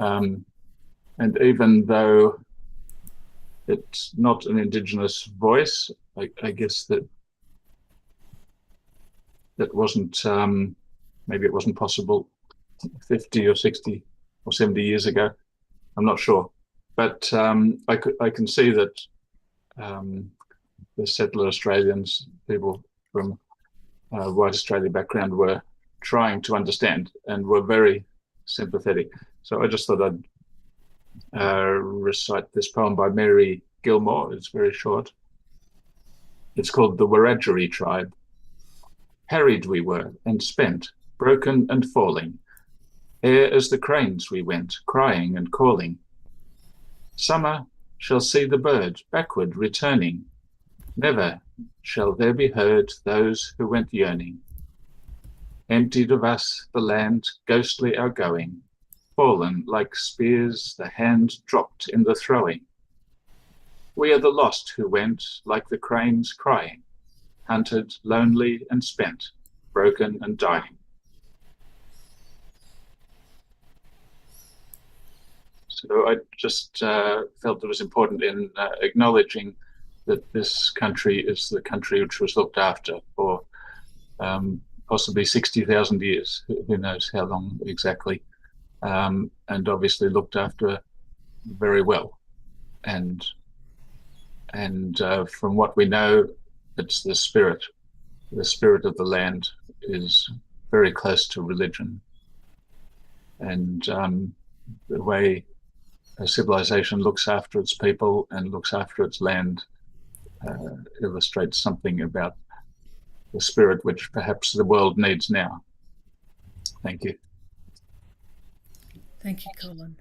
And even though it's not an Indigenous voice, I guess that wasn't, maybe it wasn't possible 50 or 60 or 70 years ago. I'm not sure. But I can see that the settler Australians, people from white Australia background, were trying to understand and were very sympathetic. So I just thought I'd recite this poem by Mary Gilmore. It's very short. It's called The Wiradjuri Tribe. Harried we were and spent, broken and falling. Ere as the cranes we went, crying and calling. Summer shall see the bird backward returning. Never shall there be heard those who went yearning. Emptied of us the land, ghostly our going. Fallen like spears, the hand dropped in the throwing. We are the lost who went, like the cranes crying, hunted, lonely and spent, broken and dying. So I just felt it was important in acknowledging that this country is the country which was looked after for possibly 60,000 years, who knows how long exactly, and obviously looked after very well. And from what we know, it's the spirit of the land is very close to religion. And the way a civilization looks after its people and looks after its land illustrates something about the spirit which perhaps the world needs now. Thank you. Thank you, Colin.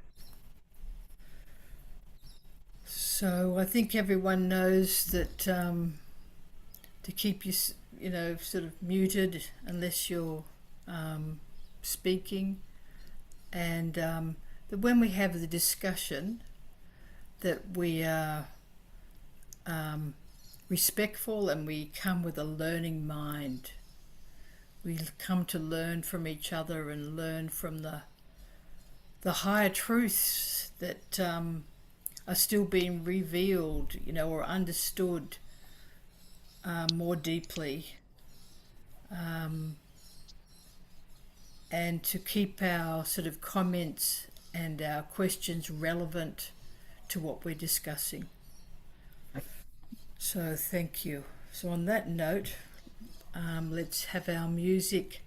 So I think everyone knows that to keep you, sort of muted unless you're speaking, and that when we have the discussion, that we are respectful and we come with a learning mind. We come to learn from each other and learn from the higher truths that are still being revealed, or understood more deeply, and to keep our sort of comments and our questions relevant to what we're discussing. So thank you. So on that note, let's have our music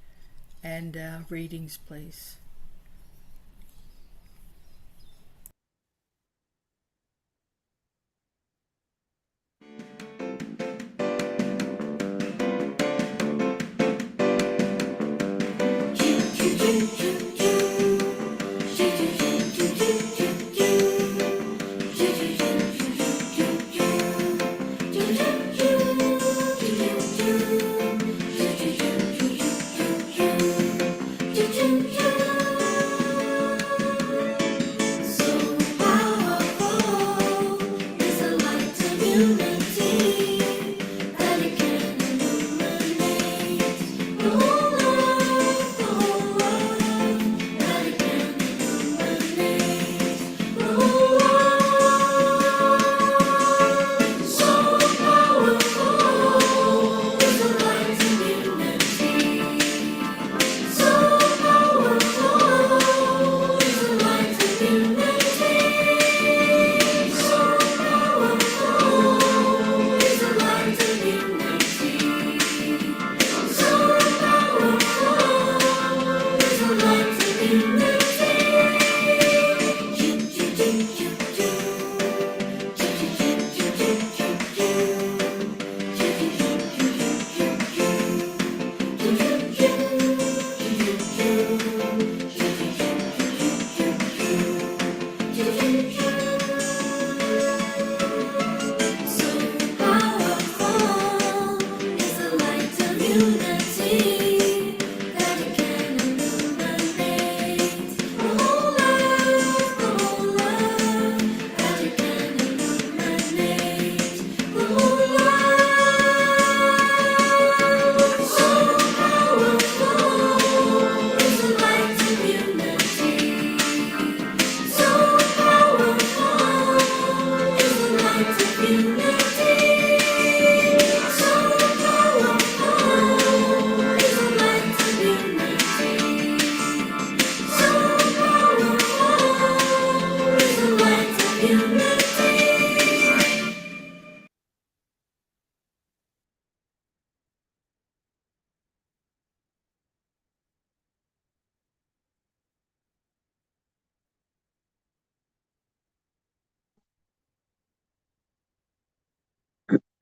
and our readings, please.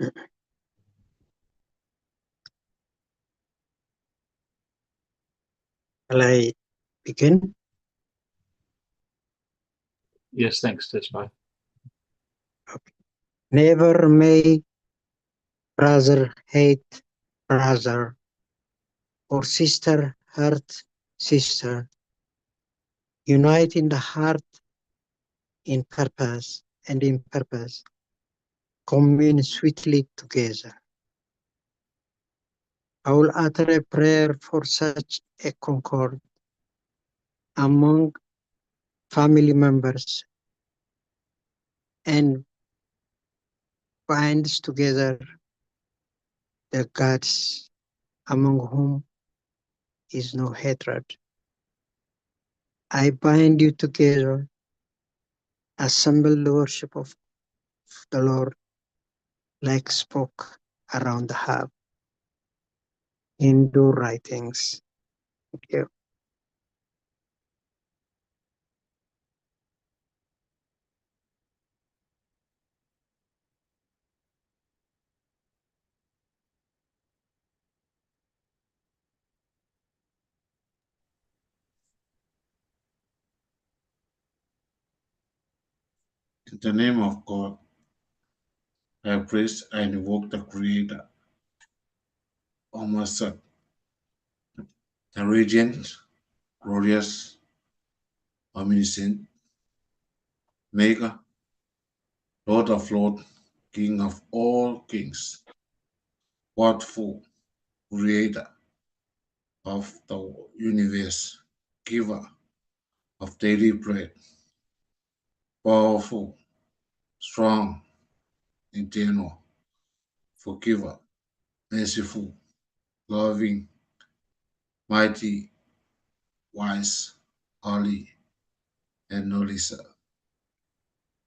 Shall I begin? Yes, thanks. That's fine. Never may brother hate brother, or sister hurt sister. Unite in the heart, in purpose, and in purpose. Commune sweetly together. I will utter a prayer for such a concord among family members and binds together the gods among whom is no hatred. I bind you together, assemble the worship of the Lord like smoke around the hub. Hindu writings. Thank you. In the name of God, I praise and invoke the Creator, Omniscient, the radiant, glorious, omniscient, Maker, Lord of Lords, King of all kings, wonderful Creator of the universe, Giver of daily bread, powerful, strong, eternal, forgiver, merciful, loving, mighty, wise, holy, and knowledge.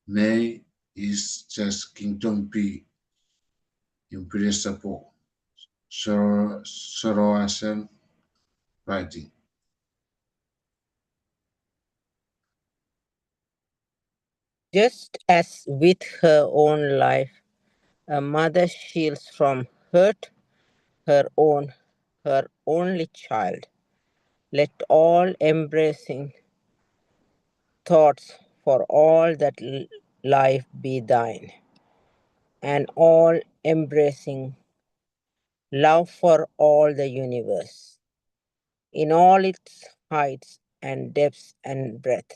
May His just kingdom be imperishable. Zoroastrian writing. Just as with her own life, a mother shields from hurt her only child, let all embracing thoughts for all that life be thine, and all embracing love for all the universe, in all its heights and depths and breadth,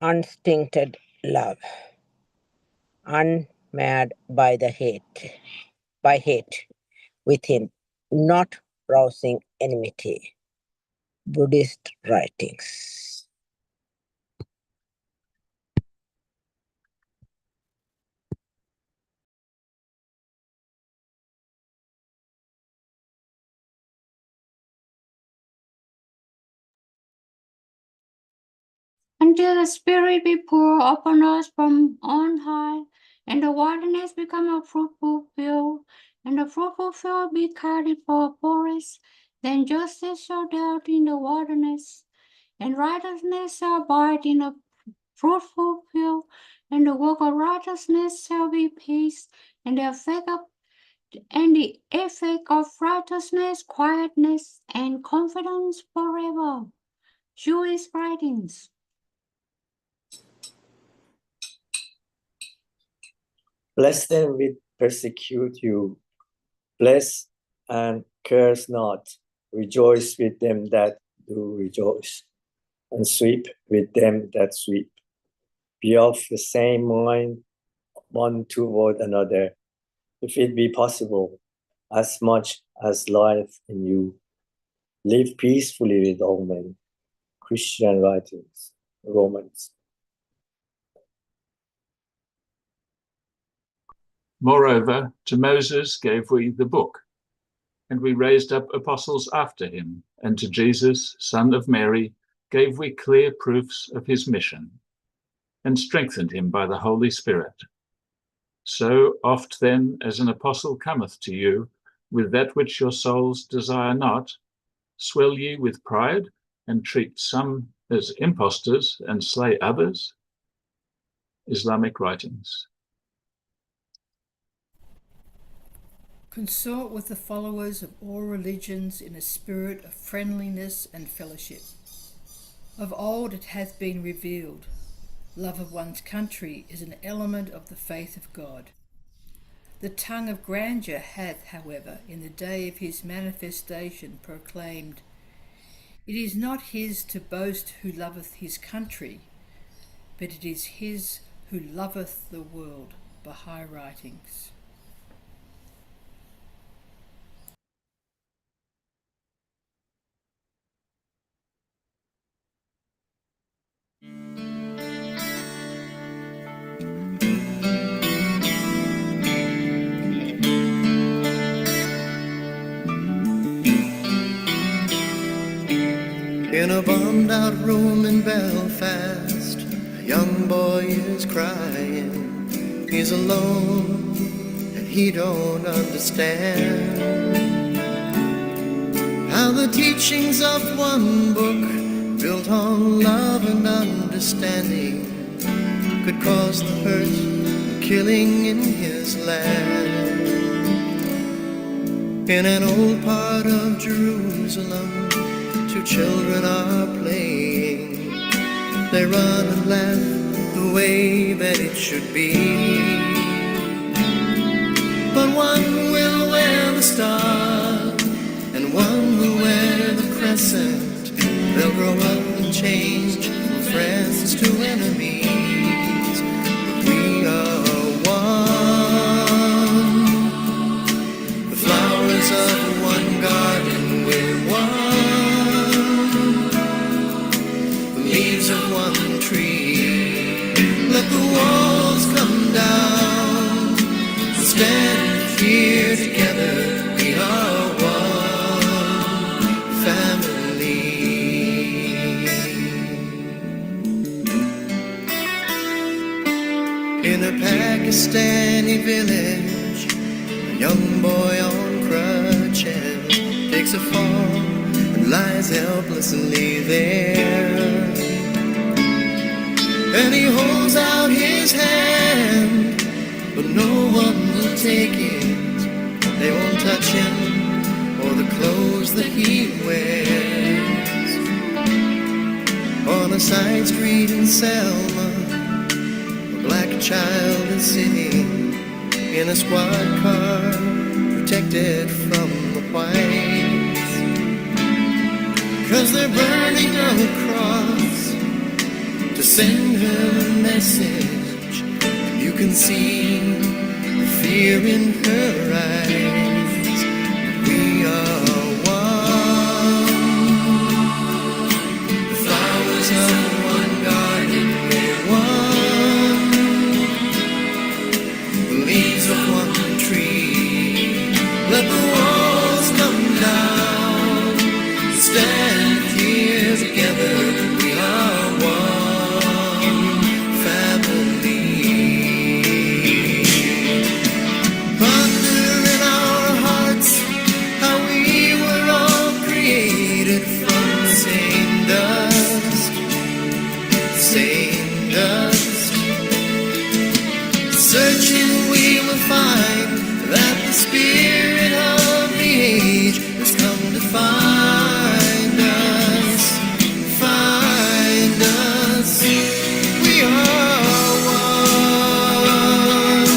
unstinted love, unmarred by hate within, not rousing enmity. Buddhist writings. Until the Spirit be poured upon us from on high, and the wilderness become a fruitful field, and the fruitful field be carried for a forest, then justice shall dwell in the wilderness, and righteousness shall abide in a fruitful field, and the work of righteousness shall be peace, and the effect of righteousness, quietness, and confidence forever. Jewish writings. Bless them which persecute you. Bless and curse not. Rejoice with them that do rejoice, and sweep with them that sweep. Be of the same mind one toward another, if it be possible, as much as lieth in you. Live peacefully with all men. Christian writings, Romans. Moreover, to Moses gave we the book, and we raised up apostles after him, and to Jesus, son of Mary, gave we clear proofs of his mission, and strengthened him by the Holy Spirit. So oft then as an apostle cometh to you, with that which your souls desire not, swell ye with pride, and treat some as impostors, and slay others? Islamic writings. Consort with the followers of all religions in a spirit of friendliness and fellowship. Of old it hath been revealed, love of one's country is an element of the faith of God. The tongue of grandeur hath, however, in the day of his manifestation proclaimed, it is not his to boast who loveth his country, but it is his who loveth the world. Baha'i Writings. In a bombed out room in Belfast, a young boy is crying. He's alone and he don't understand how the teachings of one book, built on love and understanding, could cause the hurt, the killing in his land. In an old part of Jerusalem, two children are playing. They run and laugh the way that it should be. But one will wear the star and one will wear the crescent. They'll grow up and change from friends to enemies, but we are one. The flowers of one garden we're one, the leaves of one tree. Let the walls come down, stand here together, we are one family. In a Pakistani village, a young boy on crutches takes a fall and lies helplessly there. And he holds out his hand, but no one will take it. They won't touch him or the clothes that he wears. On a side street in Selma, a black child is sitting in a squad car, protected from the whites, 'cause they're burning a cross to send her a message. You can see the fear in her eyes. We are one. The flowers of one garden, we're one. The leaves of one tree. Let the walls come down. Stand here together. We are one family. Ponder in our hearts how we were all created from the same dust, same dust. Searching we will find that the spirit of the age has come to find us, find us. We are one.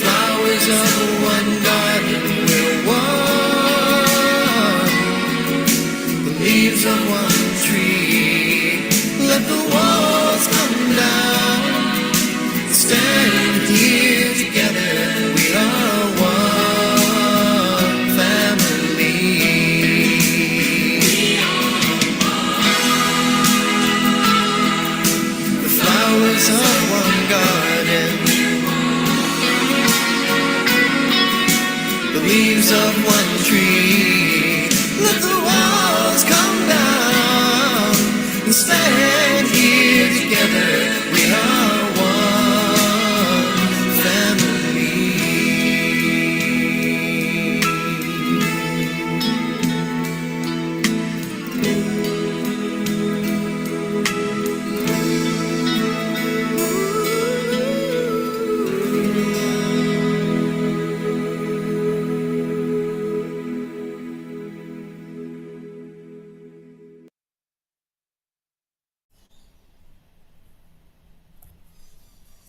Flowers of one garden, we're one. The leaves of one tree. Let the walls come down. Stand here together. We are one family. The flowers of one garden, the leaves of one tree. Let the walls come down and stand here together. We are one family.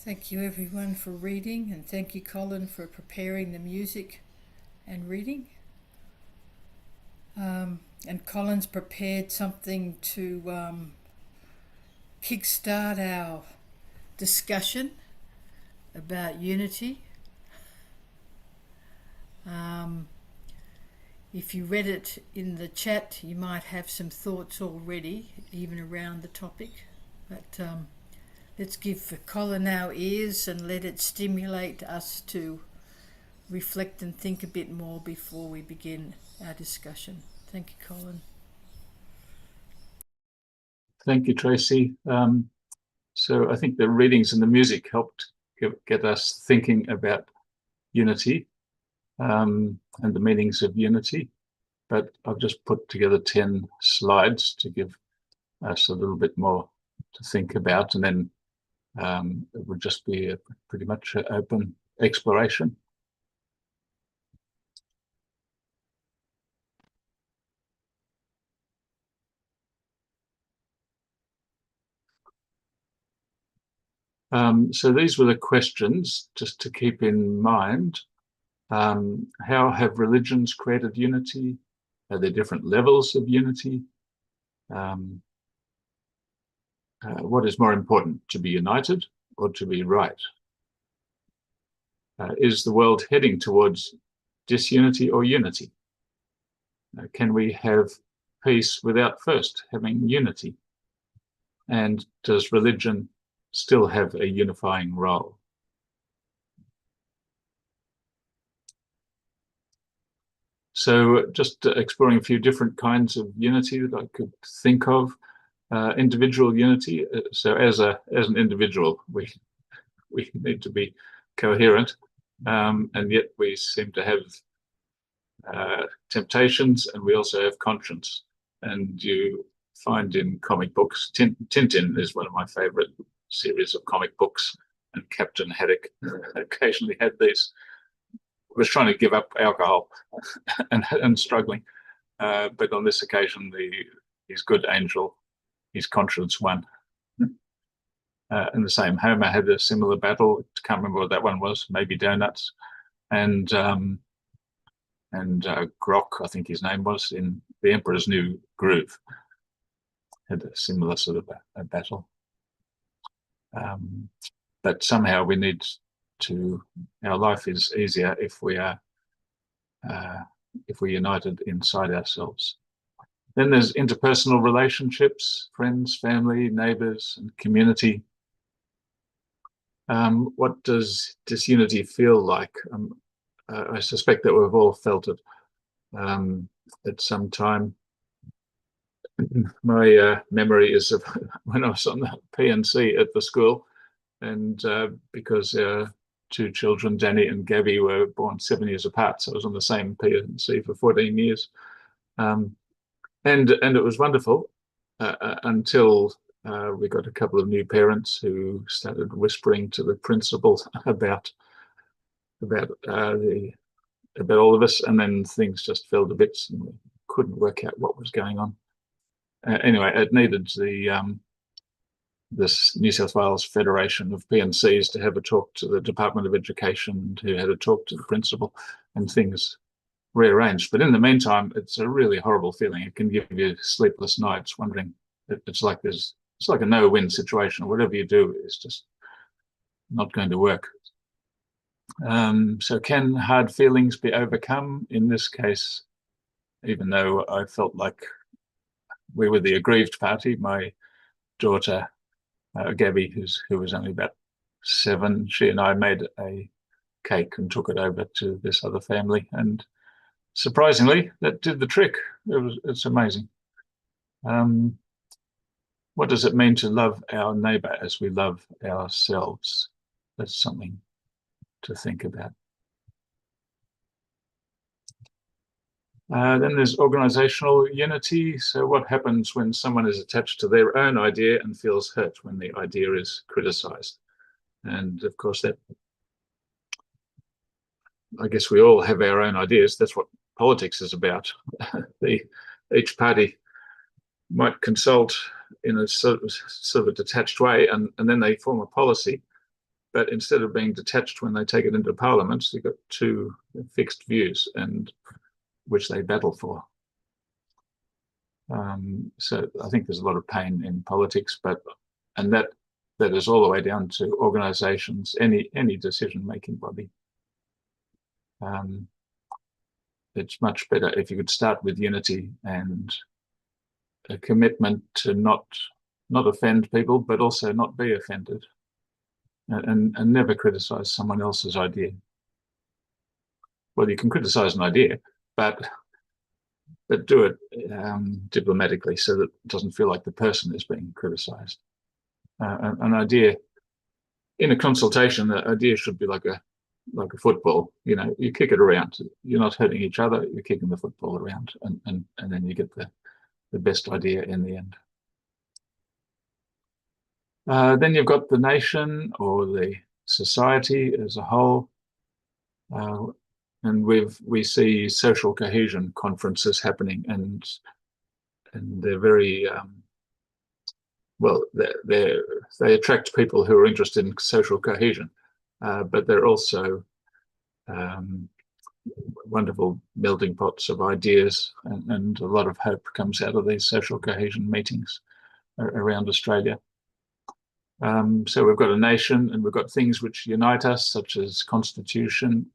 Thank you everyone for reading, and thank you Colin for preparing the music and reading. And Colin's prepared something to kickstart our discussion about unity. If you read it in the chat, you might have some thoughts already, even around the topic. But let's give Colin our ears and let it stimulate us to reflect and think a bit more before we begin our discussion. Thank you, Colin. Thank you, Tracy. So I think the readings and the music helped get us thinking about unity and the meanings of unity. But I've just put together 10 slides to give us a little bit more to think about, and then it would just be a pretty much an open exploration. So these were the questions, just to keep in mind. How have religions created unity? Are there different levels of unity? What is more important, to be united or to be right? Is the world heading towards disunity or unity? Can we have peace without first having unity? And does religion still have a unifying role? So just exploring a few different kinds of unity that I could think of. Individual unity. So as an individual, we need to be coherent, and yet we seem to have temptations, and we also have conscience. And you find in comic books, Tintin is one of my favorite series of comic books, and Captain Haddock occasionally had these. Was trying to give up alcohol and struggling, but on this occasion, his good angel, his conscience won. And the same, Homer had a similar battle. Can't remember what that one was. Maybe donuts, and Grok, I think his name was, in The Emperor's New Groove, had a similar sort of a battle. But somehow we need to. Our life is easier if we are if we're united inside ourselves. Then there's interpersonal relationships, friends, family, neighbors, and community. What does disunity feel like? I suspect that we've all felt it at some time. My memory is of when I was on the P&C at the school, and because two children, Danny and Gabby, were born 7 years apart, so I was on the same P&C for 14 years. And it was wonderful until we got a couple of new parents who started whispering to the principal about all of us, and then things just fell to bits, and we couldn't work out what was going on. Anyway, it needed this New South Wales Federation of P&Cs to have a talk to the Department of Education, who had a talk to the principal, and things rearranged. But in the meantime, it's a really horrible feeling. It can give you sleepless nights wondering. It's like a no-win situation. Whatever you do is just not going to work. So can hard feelings be overcome? In this case, even though I felt like we were the aggrieved party, my daughter, Gabby, who was only about 7, she and I made a cake and took it over to this other family, and surprisingly, that did the trick. It's amazing. What does it mean to love our neighbour as we love ourselves? That's something to think about. Then there's organizational unity. So what happens when someone is attached to their own idea and feels hurt when the idea is criticized? And of course, that, I guess we all have our own ideas. That's what politics is about. Each party might consult in a sort of a detached way, and then they form a policy. but instead of being detached when they take it into Parliament, you've got two fixed views, and which they battle for. So I think there's a lot of pain in politics, and that is all the way down to organisations, any decision-making body. It's much better if you could start with unity and a commitment to not offend people, but also not be offended, and never criticise someone else's idea. Well, you can criticise an idea, but do it diplomatically, so that it doesn't feel like the person is being criticised. An idea in a consultation, the idea should be like a football. You know, you kick it around. You're not hurting each other. You're kicking the football around, and then you get the best idea in the end. Then you've got the nation or the society as a whole, and we see social cohesion conferences happening, and they're very well. They attract people who are interested in social cohesion, but they're also wonderful melting pots of ideas, and a lot of hope comes out of these social cohesion meetings around Australia. So we've got a nation, and we've got things which unite us, such as constitution,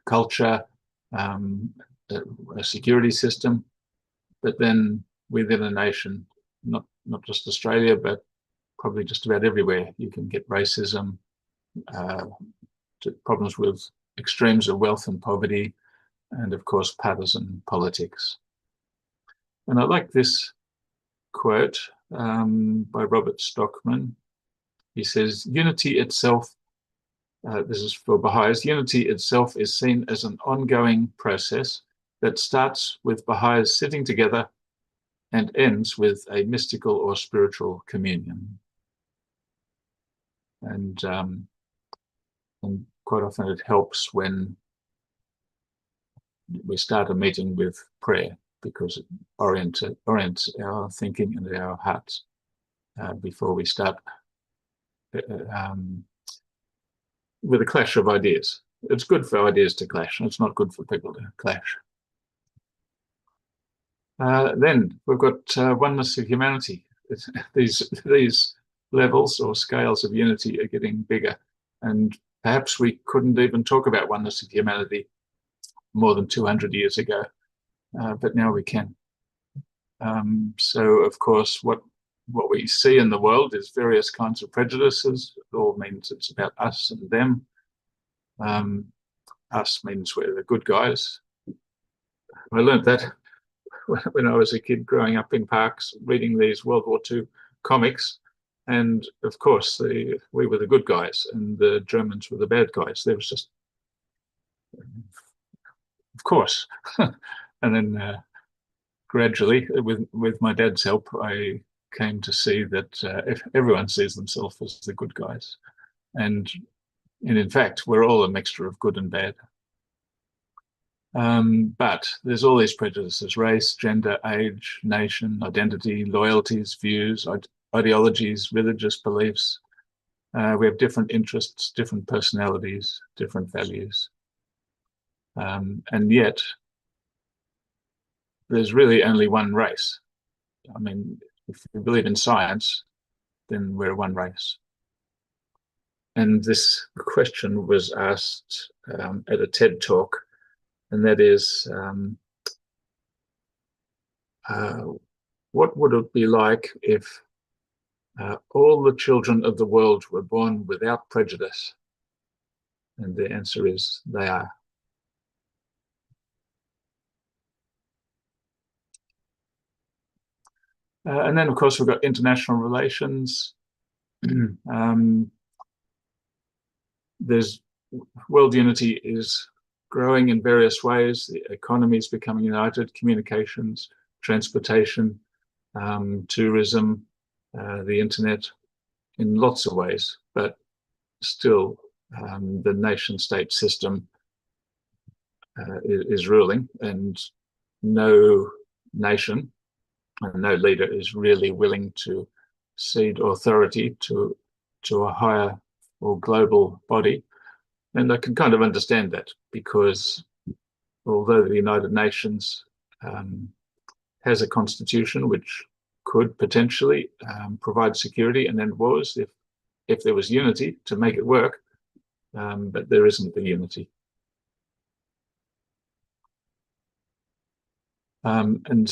culture, a security system. But then within a nation, not just Australia, but probably just about everywhere, you can get racism, problems with extremes of wealth and poverty, and of course partisan politics. And I like this quote by Robert Stockman. He says, unity itself, this is for Baha'is, unity itself is seen as an ongoing process that starts with Baha'is sitting together and ends with a mystical or spiritual communion. And quite often it helps when we start a meeting with prayer, because it orients our thinking and our hearts before we start with a clash of ideas. It's good for ideas to clash, and it's not good for people to clash. Then we've got oneness of humanity. These levels or scales of unity are getting bigger, and perhaps we couldn't even talk about oneness of humanity more than 200 years ago, but now we can. So, of course, what we see in the world is various kinds of prejudices. It all means it's about us and them. Us means we're the good guys. I learned that when I was a kid growing up in parks, reading these World War II comics. And of course, we were the good guys and the Germans were the bad guys. There was just, of course. And then gradually, with my dad's help, I came to see that if everyone sees themselves as the good guys. And in fact, we're all a mixture of good and bad. But there's all these prejudices: race, gender, age, nation, identity, loyalties, views, ideologies, religious beliefs. We have different interests, different personalities, different values. And yet, there's really only one race. I mean, if you believe in science, then we're one race. And this question was asked at a TED talk, and that is, what would it be like if all the children of the world were born without prejudice? And the answer is, they are. And then, of course, we've got international relations. There's world unity is growing in various ways. The economy is becoming united, communications, transportation, tourism, the internet, in lots of ways. But still, the nation-state system is ruling, and no nation and no leader is really willing to cede authority to a higher or global body. And I can kind of understand that, because although the United Nations has a constitution which could potentially provide security and end wars if there was unity to make it work, but there isn't the unity. And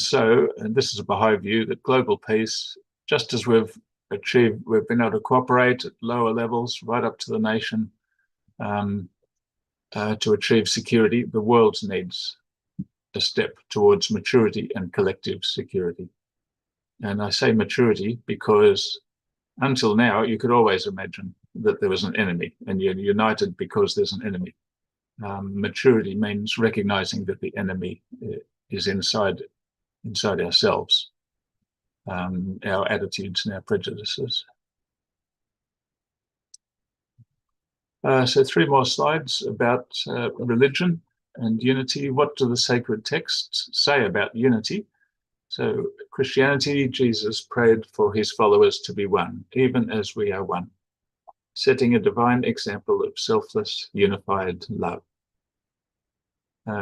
this is a Baha'i view, that global peace, just as we've been able to cooperate at lower levels right up to the nation to achieve security, the world needs a step towards maturity and collective security. And I say maturity because until now, you could always imagine that there was an enemy and you're united because there's an enemy. Maturity means recognizing that the enemy is inside ourselves, our attitudes and our prejudices. So 3 more slides about religion and unity. What do the sacred texts say about unity? So Christianity, Jesus prayed for his followers to be one, even as we are one, setting a divine example of selfless, unified love.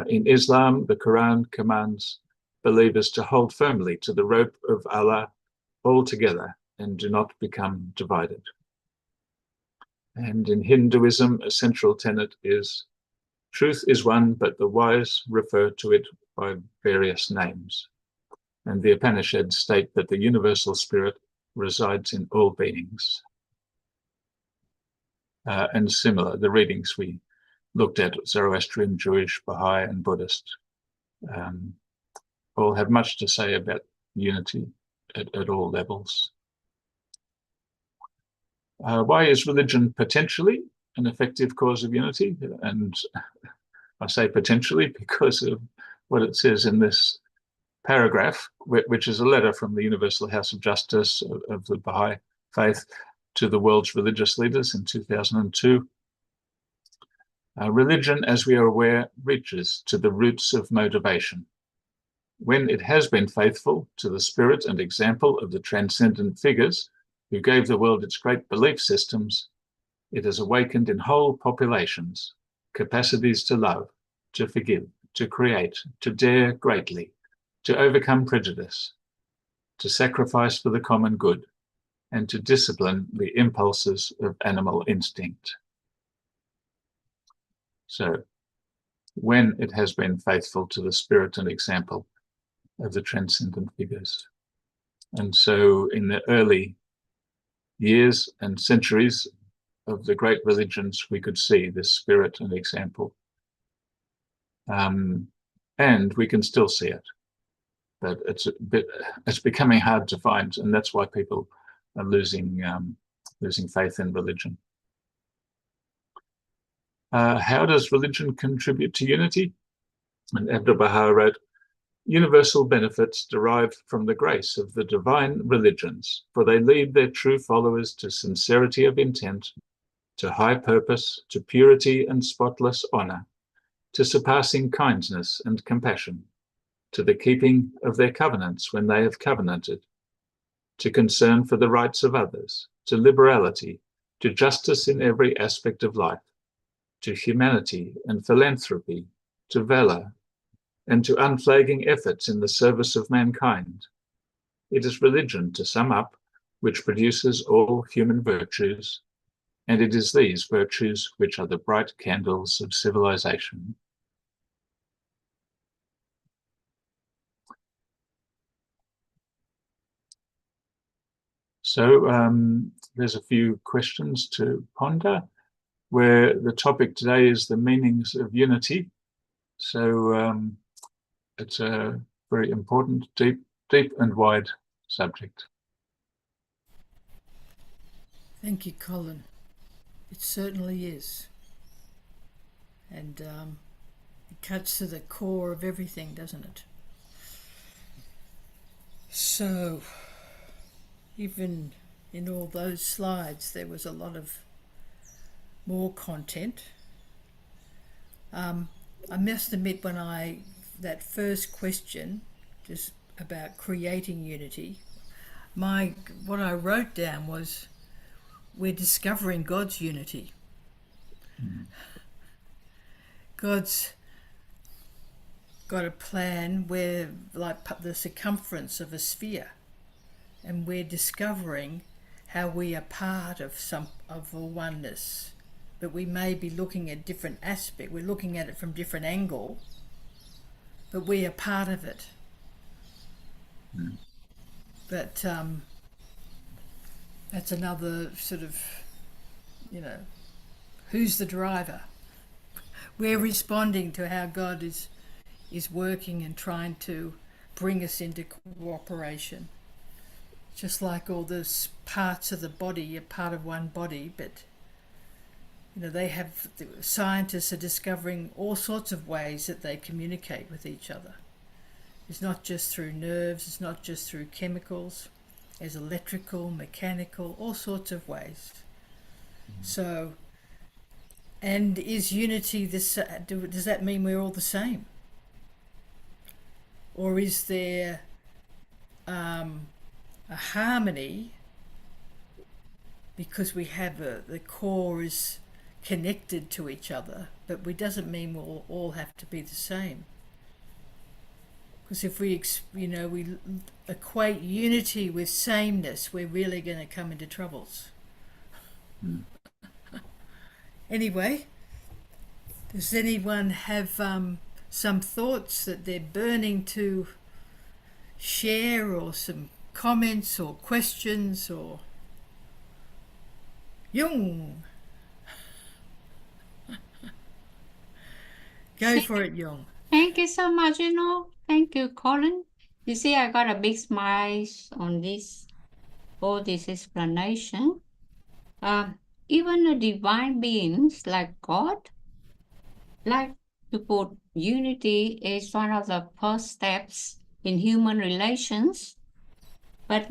In Islam, the Quran commands believers to hold firmly to the rope of Allah all together and do not become divided. And in Hinduism, a central tenet is truth is one, but the wise refer to it by various names. And the Upanishads state that the universal spirit resides in all beings. And similar, the readings we looked at, Zoroastrian, Jewish, Baha'i, and Buddhist, all have much to say about unity at all levels. Why is religion potentially an effective cause of unity? And I say potentially because of what it says in this paragraph, which is a letter from the Universal House of Justice of the Baha'i faith to the world's religious leaders in 2002. Religion, as we are aware, reaches to the roots of motivation. When it has been faithful to the spirit and example of the transcendent figures who gave the world its great belief systems, it has awakened in whole populations capacities to love, to forgive, to create, to dare greatly, to overcome prejudice, to sacrifice for the common good, and to discipline the impulses of animal instinct. So, when it has been faithful to the spirit and example of the transcendent figures. And so in the early years and centuries of the great religions, we could see this spirit and example. And we can still see it, but it's becoming hard to find, and that's why people are losing faith in religion. How does religion contribute to unity? And Abdu'l-Baha wrote, universal benefits derived from the grace of the divine religions, for they lead their true followers to sincerity of intent, to high purpose, to purity and spotless honor, to surpassing kindness and compassion, to the keeping of their covenants when they have covenanted, to concern for the rights of others, to liberality, to justice in every aspect of life, to humanity and philanthropy, to valor, and to unflagging efforts in the service of mankind. It is religion, to sum up, which produces all human virtues, and it is these virtues which are the bright candles of civilization. So there's a few questions to ponder, where the topic today is the meanings of unity. So it's a very important, deep and wide subject. Thank you, Colin. It certainly is. And it cuts to the core of everything, doesn't it? So, even in all those slides, there was a lot of more content. I must admit, that first question, just about creating unity, what I wrote down was we're discovering God's unity. God's got a plan where, like the circumference of a sphere, and we're discovering how we are part of a oneness, but we may be looking at different aspect. We're looking at it from different angle, but we are part of it. But that's another sort of, who's the driver? We're responding to how God is working and trying to bring us into cooperation. Just like all those parts of the body are part of one body, but scientists are discovering all sorts of ways that they communicate with each other. It's not just through nerves, it's not just through chemicals, there's electrical, mechanical, all sorts of ways. So, and is unity this? Does that mean we're all the same? Or is there a harmony because we have the core is connected to each other, but it doesn't mean we'll all have to be the same? Because if we equate unity with sameness, we're really going to come into troubles. Anyway, does anyone have some thoughts that they're burning to share, or some comments or questions, or Jung? Go for it, Jung. Thank you so much, Thank you, Colin. You see, I got a big smile on all this explanation. Even the divine beings like God like to put unity as one of the first steps in human relations. But,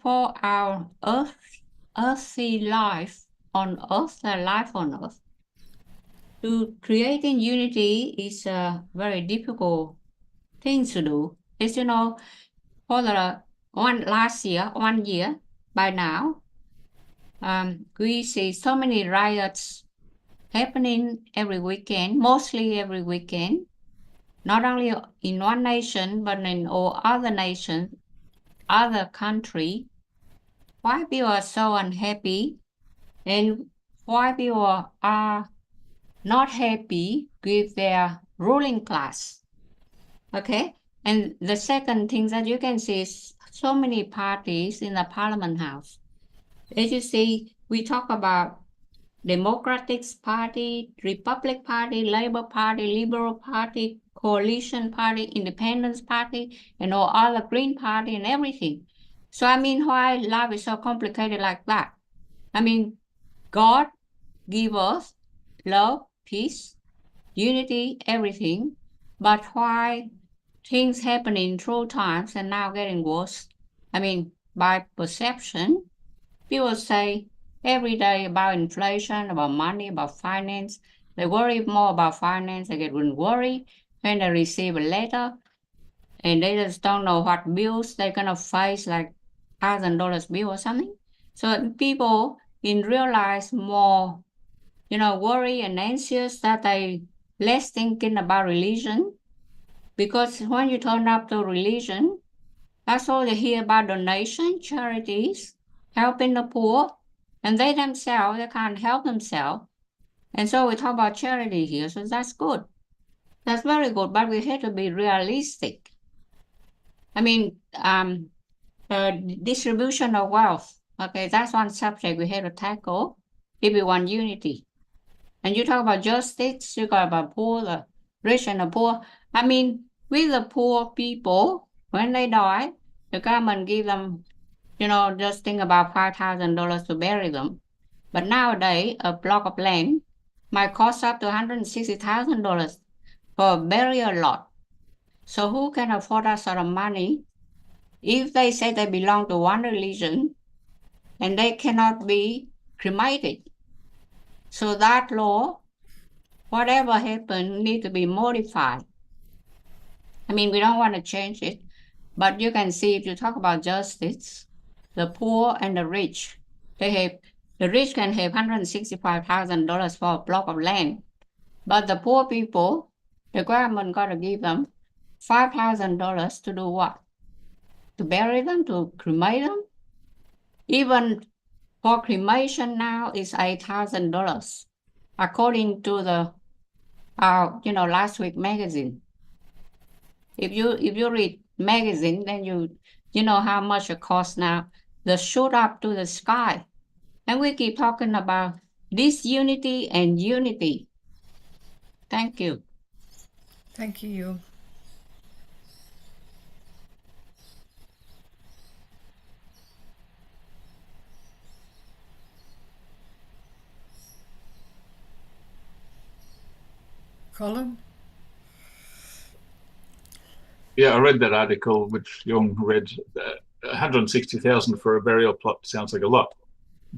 for our earthly life on earth, to creating unity is a very difficult thing to do. As you know, for the one year by now, we see so many riots happening every weekend, mostly every weekend, not only in one nation, but in all other nations, other countries. Why people are so unhappy, and why people are not happy with their ruling class. Okay? And the second thing that you can see is so many parties in the Parliament House. As you see, we talk about Democratic Party, Republic Party, Labour Party, Liberal Party, Coalition Party, Independence Party, and all other Green Party and everything. So why life is so complicated like that? God give us love, peace, unity, everything, but why things happening through times and now getting worse? By perception, people say every day about inflation, about money, about finance. They worry more about finance. They get worried when they receive a letter, and they just don't know what bills they're gonna face, like $1,000 bill or something. So people in real life more, worry and anxious, that they less thinking about religion, because when you turn up to religion, that's all they hear about: donation, charities, helping the poor, and they themselves, they can't help themselves. And so we talk about charity here, so that's good. That's very good, but we have to be realistic. Distribution of wealth, okay, that's one subject we have to tackle if we want unity. And you talk about justice, you talk about poor, the rich and the poor. With the poor people, when they die, the government give them, just think about $5,000 to bury them. But nowadays, a block of land might cost up to $160,000 for a burial lot. So who can afford that sort of money if they say they belong to one religion and they cannot be cremated? So that law, whatever happened, need to be modified. We don't want to change it, but you can see, if you talk about justice, the poor and the rich, they have The rich can have $165,000 for a block of land, but the poor people, the government got to give them $5,000 to do what? To bury them, to cremate them? Even for cremation now is $8,000, according to the last week magazine. If you read magazine, then you know how much it costs now. They shoot up to the sky, and we keep talking about disunity and unity. Thank you. Thank you. Colin? Yeah, I read that article, which Young read. 160,000 for a burial plot sounds like a lot,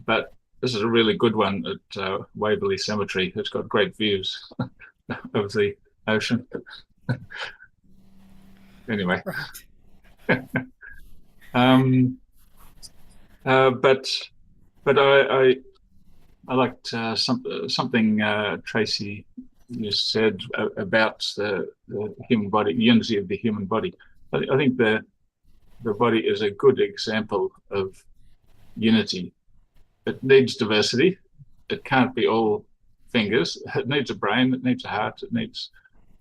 but this is a really good one at Waverley Cemetery. It's got great views of the ocean. Anyway, Right. But I liked something Tracy you said about the human body, the unity of the human body. I think the body is a good example of unity. It needs diversity. It can't be all fingers. It needs a brain. It needs a heart. It needs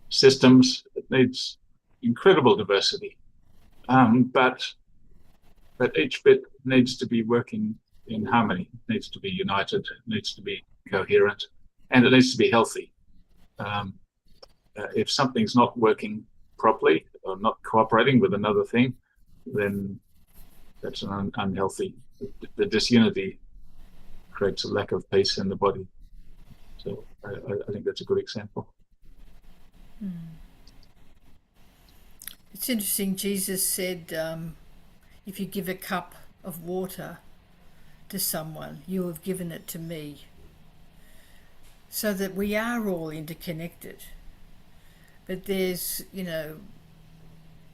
systems. It needs incredible diversity. But each bit needs to be working in harmony. It needs to be united. It needs to be coherent, and it needs to be healthy. If something's not working properly or not cooperating with another thing, then that's an unhealthy. The disunity creates a lack of peace in the body. So I think that's a good example. It's interesting, Jesus said, if you give a cup of water to someone, you have given it to me. So that we are all interconnected. But there's,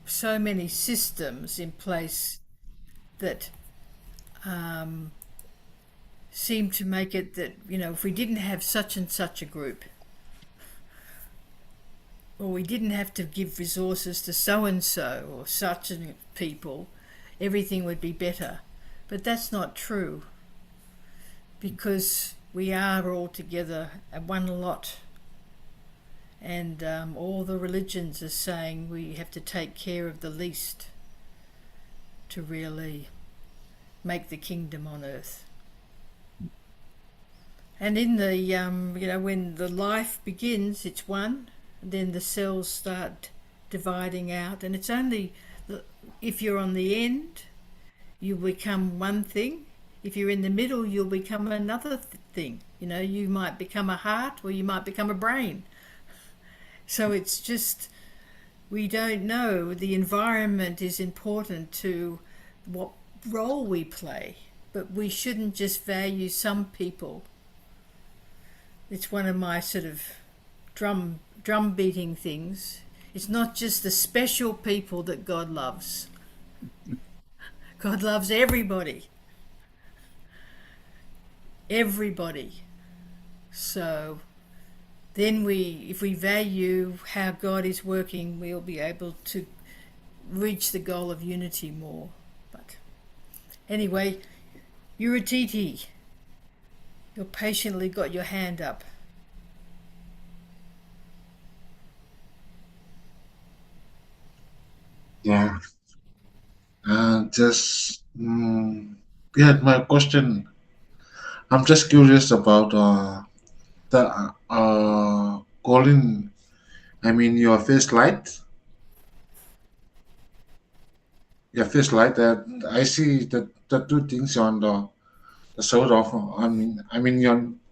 so many systems in place that seem to make it that, if we didn't have such and such a group, or we didn't have to give resources to so-and-so or such people, everything would be better. But that's not true, because we are all together at one lot. And all the religions are saying we have to take care of the least to really make the kingdom on earth. And in the, when the life begins, it's one, then the cells start dividing out, and it's only, if you're on the end, you become one thing. If you're in the middle, you'll become another thing. You might become a heart, or you might become a brain. So it's just, we don't know. The environment is important to what role we play, but we shouldn't just value some people. It's one of my sort of drum beating things. It's not just the special people that God loves. God loves everybody. Everybody. So then if we value how God is working, we'll be able to reach the goal of unity more. But anyway, Uratiti, you patiently got your hand up. Yeah. My question. I'm just curious about the calling. I mean, your face light. Your face light. I see the two things on the sort of. I mean,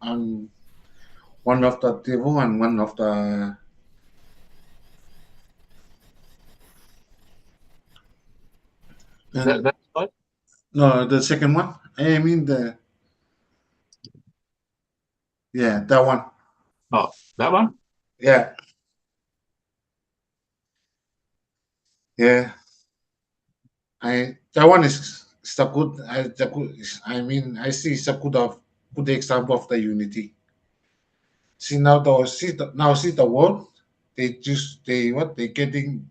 on one of the table and one of the. That's right. No, the second one. I mean that one. Oh, that one? Yeah. Yeah. That one is Sakut. I mean, I see Sakut of good example of the unity. See now the world. They getting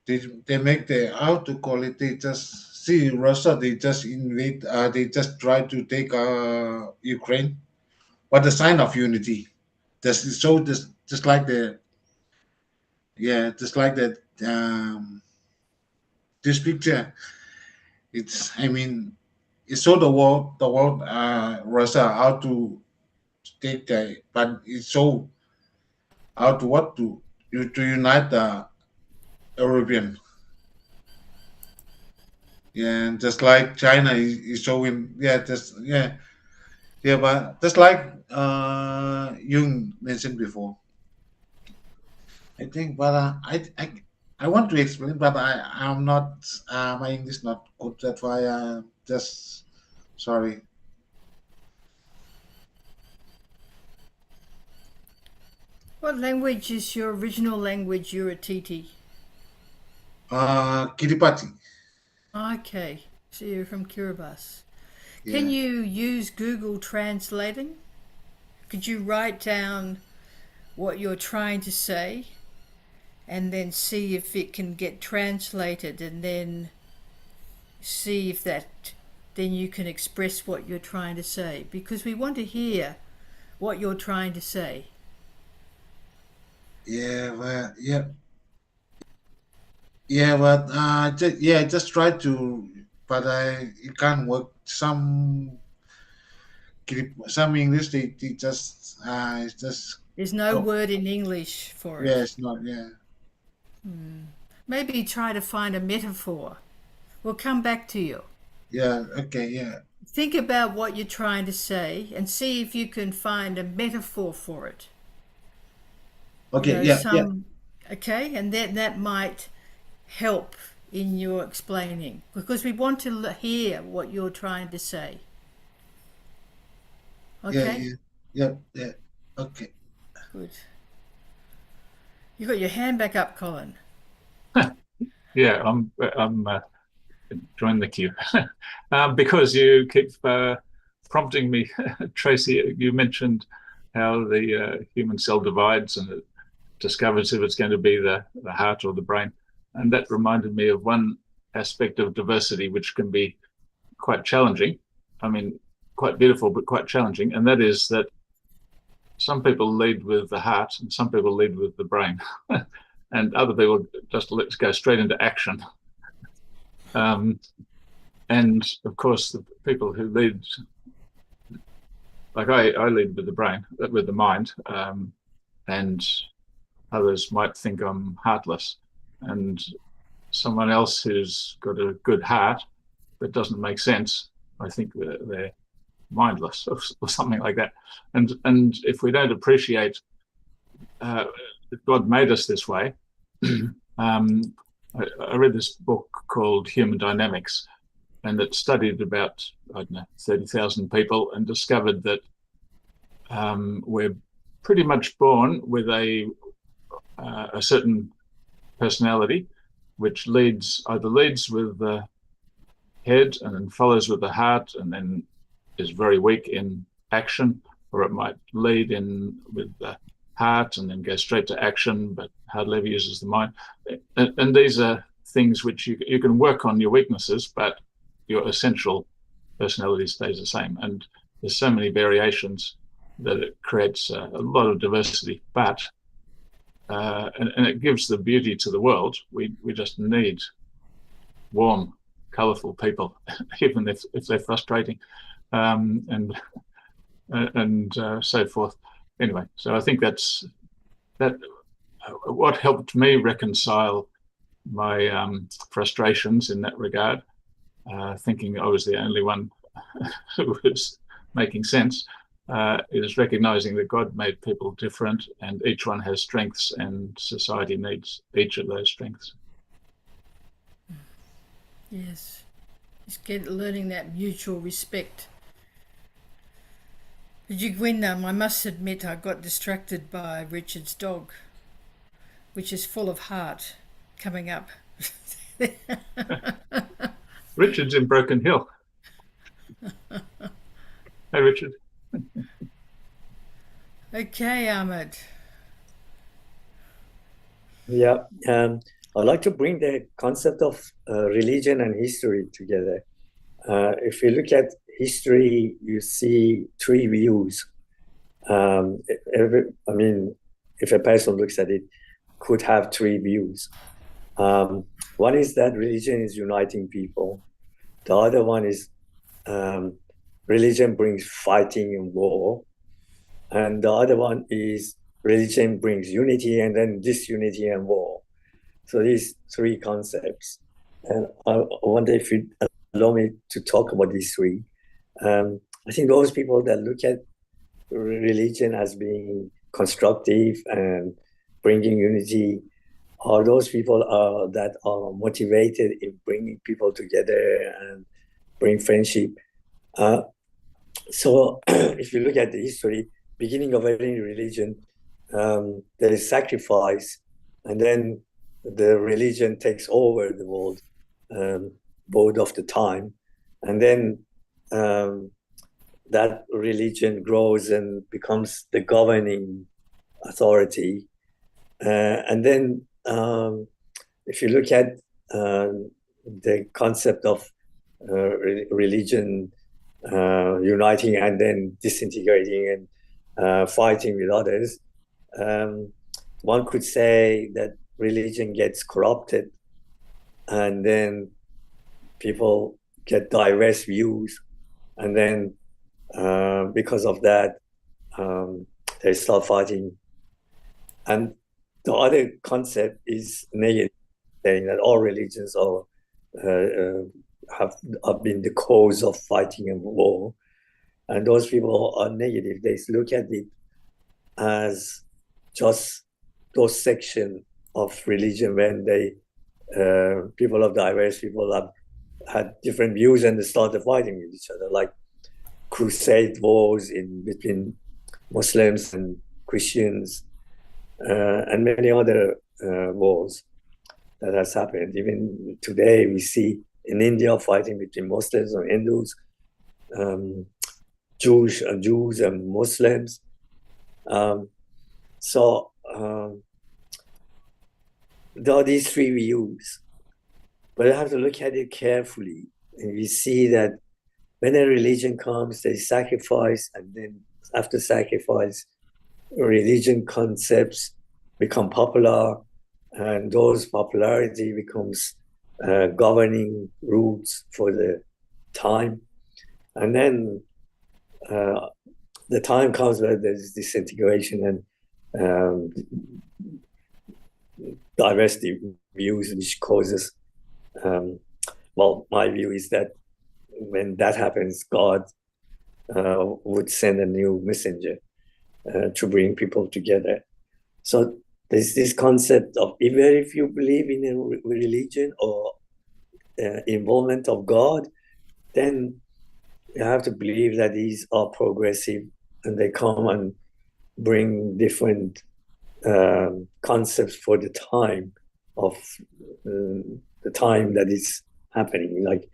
they make the how to call it. They just see Russia. They just invade. They just try to take Ukraine. But the sign of unity. Just like the just like that. This picture. It showed the world Russia how to take but it showed how to what to unite the European. Yeah, and just like China is showing, but just like Jung mentioned before, I think, but I want to explain, but I'm not, my English not good. That's why just sorry. What language is your original language, Uratiti? Kiribati. Okay, so you're from Kiribati. Yeah. Can you use Google Translating? Could you write down what you're trying to say and then see if it can get translated, and then see if then you can express what you're trying to say, because we want to hear what you're trying to say. Yeah, well, but just try to, but it can't work. Some English they just it's just There's no word in English for it. it's not Maybe try to find a metaphor. We'll come back to you. okay. Think about what you're trying to say and see if you can find a metaphor for it. Okay, Okay, and that might help in your explaining, because we want to hear what you're trying to say. Okay? Yeah. Okay. Good. You got your hand back up, Colin. Yeah, I'm join the queue because you keep prompting me, Tracy. You mentioned how the human cell divides and it discovers if it's going to be the heart or the brain, and that reminded me of one aspect of diversity which can be quite challenging. I mean, quite beautiful, but quite challenging, and that is that some people lead with the heart and some people lead with the brain. And other people just let's go straight into action. And of course, the people who lead, like I lead with the brain, with the mind, and others might think I'm heartless. And someone else who's got a good heart that doesn't make sense, I think they're mindless or something like that. And if we don't appreciate God made us this way. I read this book called Human Dynamics, and it studied about, 30,000 people, and discovered that we're pretty much born with a certain personality, which either leads with the head and then follows with the heart and then is very weak in action, or it might lead in with the heart and then go straight to action, but hardly ever uses the mind. And these are things which you can work on your weaknesses, but your essential personality stays the same. And there's so many variations that it creates a lot of diversity, but and it gives the beauty to the world. We just need warm, colourful people, even if they're frustrating, and so forth. Anyway, so I think that's what helped me reconcile my frustrations in that regard, thinking I was the only one who was making sense, is recognizing that God made people different and each one has strengths and society needs each of those strengths. Yes. It's learning that mutual respect. Wyndham, I must admit I got distracted by Richard's dog, which is full of heart, coming up. Richard's in Broken Hill. Hi, Richard. Okay, Ahmed. Yeah, I'd like to bring the concept of religion and history together. If you look at history, you see three views. I mean, if a person looks at it, could have three views. One is that religion is uniting people. The other one is religion brings fighting and war. And the other one is religion brings unity and then disunity and war. So these three concepts. And I wonder if you'd allow me to talk about these three. I think those people that look at religion as being constructive and bringing unity are those people that are motivated in bringing people together and bring friendship. So if you look at the history, beginning of any religion, there is sacrifice, and then the religion takes over the world, both of the time, and then that religion grows and becomes the governing authority. And then if you look at the concept of religion uniting and then disintegrating and fighting with others, one could say that religion gets corrupted and then people get diverse views, and then because of that they start fighting. And the other concept is negative, saying that all religions are have been the cause of fighting and war, and those people are negative. They look at it as just those sections of religion when they people of diverse people have had different views and they started fighting with each other, like crusade wars in between Muslims and Christians, and many other wars that has happened. Even today, we see in India fighting between Muslims and Hindus, Jews and Muslims. So there are these three views, but I have to look at it carefully. And we see that when a religion comes, they sacrifice, and then after sacrifice, religion concepts become popular, and those popularity becomes governing rules for the time. And then the time comes where there's disintegration and diversity views, which causes, well, my view is that when that happens, God would send a new messenger to bring people together. So there's this concept of, even if you believe in a religion or involvement of God, then you have to believe that these are progressive and they come and bring different concepts for the time of the time that is happening. Like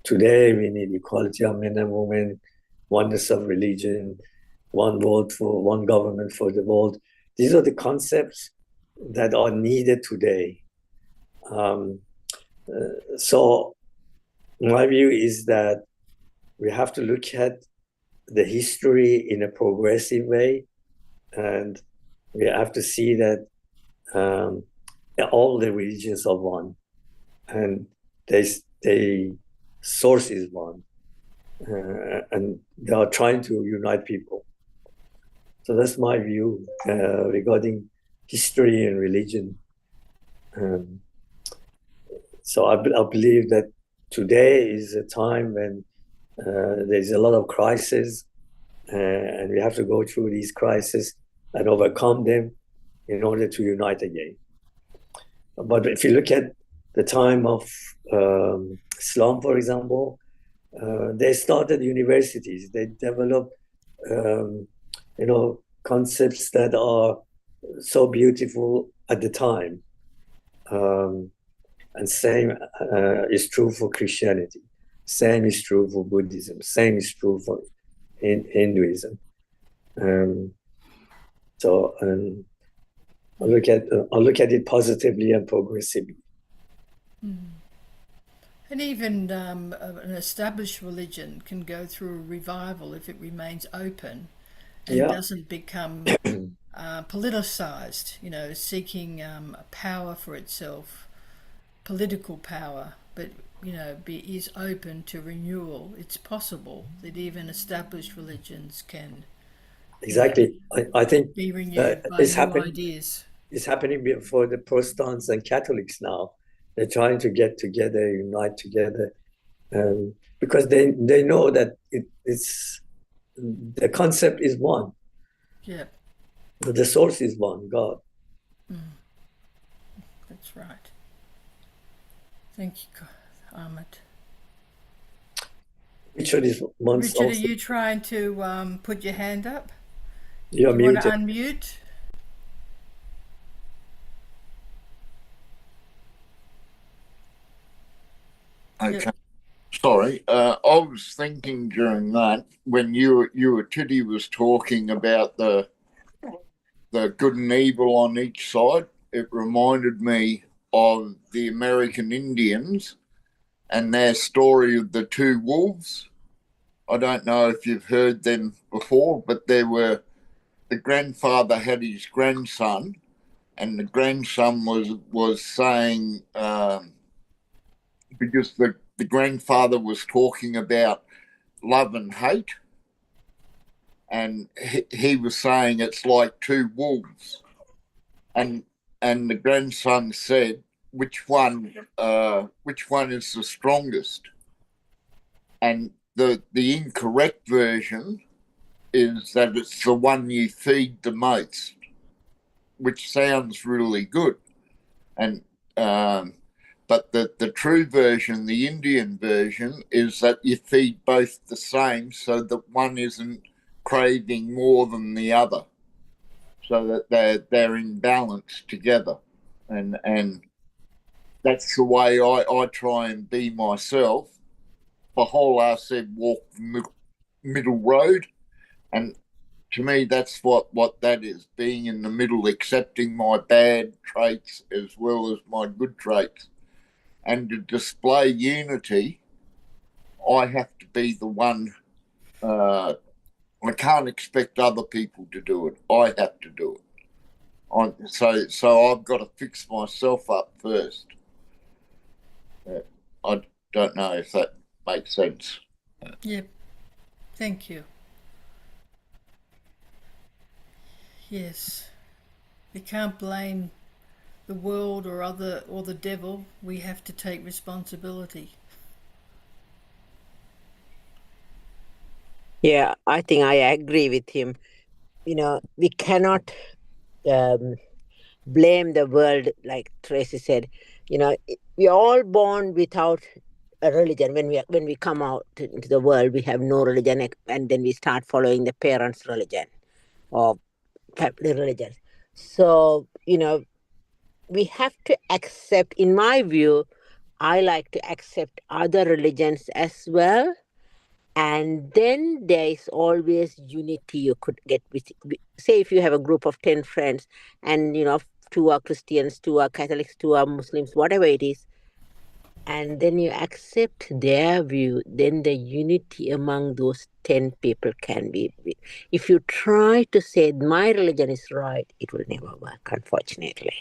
today, we need equality of men and women, oneness of religion, one vote for one government for the world. These are the concepts that are needed today. So my view is that we have to look at the history in a progressive way, and we have to see that all the religions are one, and they source is one, and they are trying to unite people. So that's my view regarding history and religion. So I believe that today is a time when there's a lot of crises, and we have to go through these crises and overcome them in order to unite again. But if you look at the time of Islam, for example, they started universities. They developed, concepts that are so beautiful at the time. And same is true for Christianity. Same is true for Buddhism. Same is true for in Hinduism. So I look at it positively and progressively. And even an established religion can go through a revival if it remains open and doesn't become politicized, seeking power for itself, political power, but is open to renewal. It's possible that even established religions can Exactly. I think be renewed by new ideas. It's happening for the Protestants and Catholics now. They're trying to get together, unite together, because they know that it's the concept is one. Yeah. The source is one, God. That's right. Thank you, Ahmed. Richard is once Richard, also. are you trying to put your hand up? You're Do you muted. want to unmute? Okay. Yep. Sorry, I was thinking during that when Titty was talking about the good and evil on each side, it reminded me of the American Indians and their story of the two wolves. I don't know if you've heard them before, but the grandfather had his grandson, and the grandson was saying because the grandfather was talking about love and hate, and he was saying it's like two wolves, and the grandson said, which one is the strongest? And the incorrect version is that it's the one you feed the most, which sounds really good, and but the true version, the Indian version, is that you feed both the same so that one isn't craving more than the other, so that they're in balance together. And that's the way I try and be myself. Bahá'u'lláh said walk the middle road, and to me that's what that is, being in the middle, accepting my bad traits as well as my good traits. And to display unity, I have to be the one. I can't expect other people to do it. I have to do it. So I've got to fix myself up first. I don't know if that makes sense. Yep. Thank you. Yes. We can't blame the world or the devil. We have to take responsibility. Yeah, I think I agree with him. We cannot blame the world, like Tracy said. We are all born without a religion. When we come out into the world, we have no religion, and then we start following the parents' religion or family religion. So we have to accept. In my view, I like to accept other religions as well. And then there is always unity you could get with. Say if you have a group of 10 friends and, 2 are Christians, 2 are Catholics, 2 are Muslims, whatever it is, and then you accept their view, then the unity among those 10 people can be. If you try to say my religion is right, it will never work, unfortunately.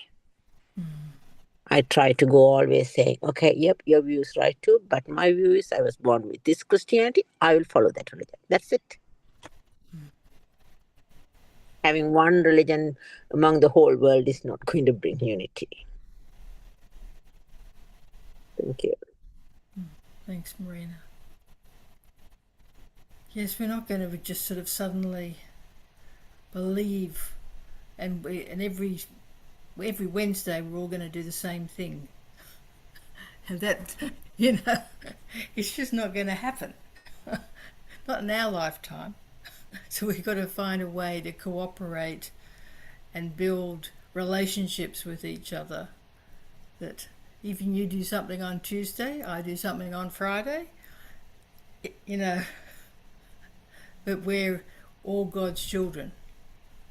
I try to go always saying, okay, yep, your view is right too, but my view is I was born with this Christianity, I will follow that religion. That's it. Having one religion among the whole world is not going to bring unity. Thank you. Thanks, Marina. Yes, we're not going to just sort of suddenly believe, and every Wednesday we're all going to do the same thing. And that, it's just not going to happen. Not in our lifetime. So we've got to find a way to cooperate and build relationships with each other. That even you do something on Tuesday, I do something on Friday, but we're all God's children,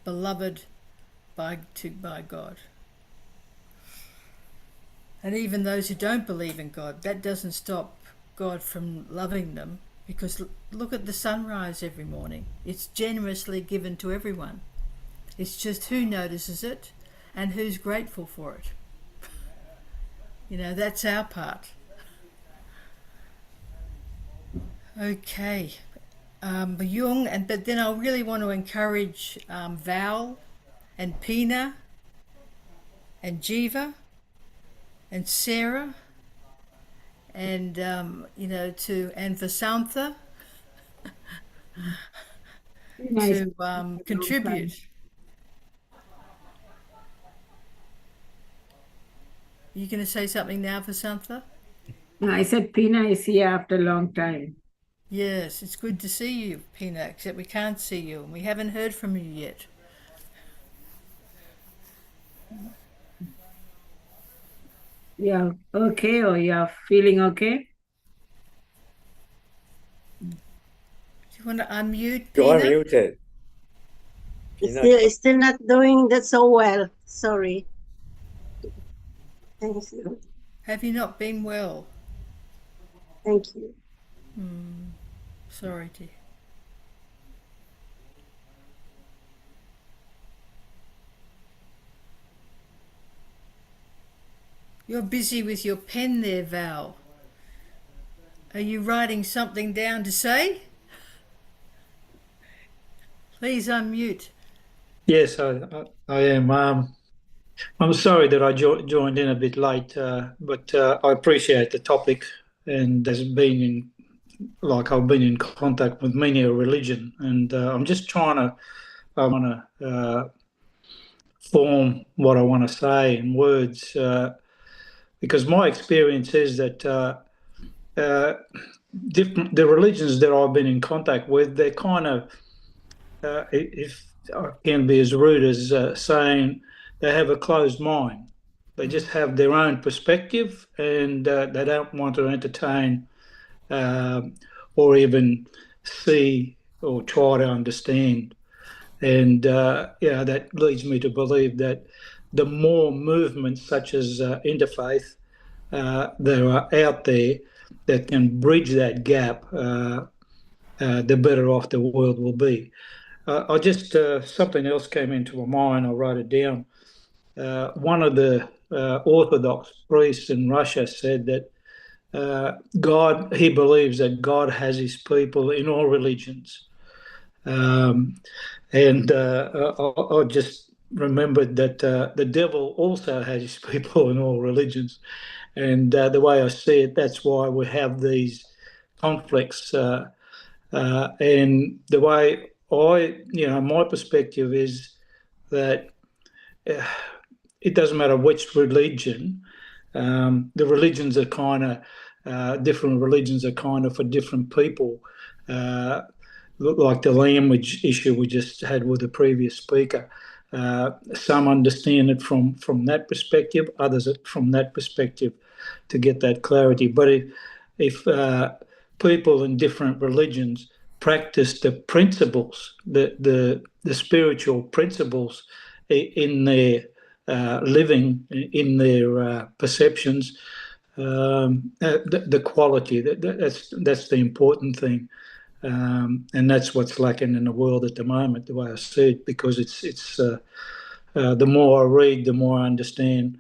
beloved by God. And even those who don't believe in God, that doesn't stop God from loving them, because look at the sunrise every morning. It's generously given to everyone. It's just who notices it and who's grateful for it. You know, that's our part. Okay. Jung, but then I really want to encourage Val and Pina and Jiva and Sarah and and Vasantha Nice. to contribute. Are you going to say something now, Vasantha? I said Pina is here after a long time. Yes, it's good to see you, Pina, except we can't see you and we haven't heard from you yet. Yeah, okay, or you're feeling okay? Do you want to unmute, You are Pina? muted. Still not doing that so well. Sorry. Thank you. Have you not been well? Thank you. Sorry, dear. You're busy with your pen there, Val. Are you writing something down to say? Please unmute. Yes, I am. I'm sorry that I joined in a bit late, but I appreciate the topic, and I've been in contact with many a religion, and I'm just I want to form what I want to say in words, because my experience is that the religions that I've been in contact with, they're kind of, if I can be as rude as saying, they have a closed mind. They just have their own perspective, and they don't want to entertain or even see or try to understand. And that leads me to believe that the more movements such as Interfaith that are out there that can bridge that gap, the better off the world will be. I just something else came into my mind. I wrote it down. One of the Orthodox priests in Russia said that he believes that God has his people in all religions. And I just remembered that the devil also has his people in all religions. And the way I see it, that's why we have these conflicts. And the way my perspective is that it doesn't matter which religion, the religions are kind of, different religions are kind of for different people. Like the language issue we just had with the previous speaker. Some understand it from that perspective, others from that perspective to get that clarity. But if people in different religions practice the principles, the spiritual principles in their living, in their perceptions, the quality, that's the important thing. And that's what's lacking in the world at the moment, the way I see it, because it's the more I read, the more I understand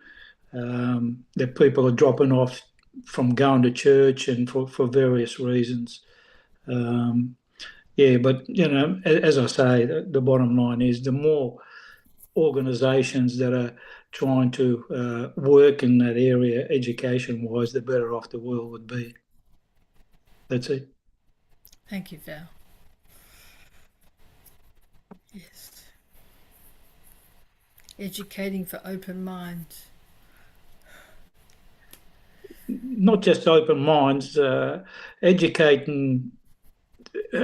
that people are dropping off from going to church and for various reasons. But as I say, the bottom line is the more organisations that are trying to work in that area, education-wise, the better off the world would be. That's it. Thank you, Val. Yes. Educating for open minds. Not just open minds, educating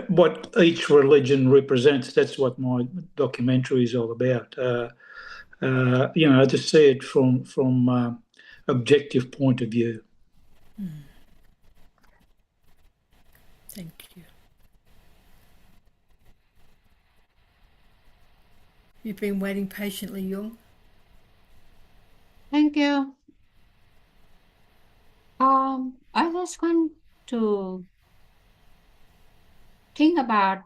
what each religion represents. That's what my documentary is all about. To see it from objective point of view. Thank you. You've been waiting patiently, Jung. Thank you. I just want to think about,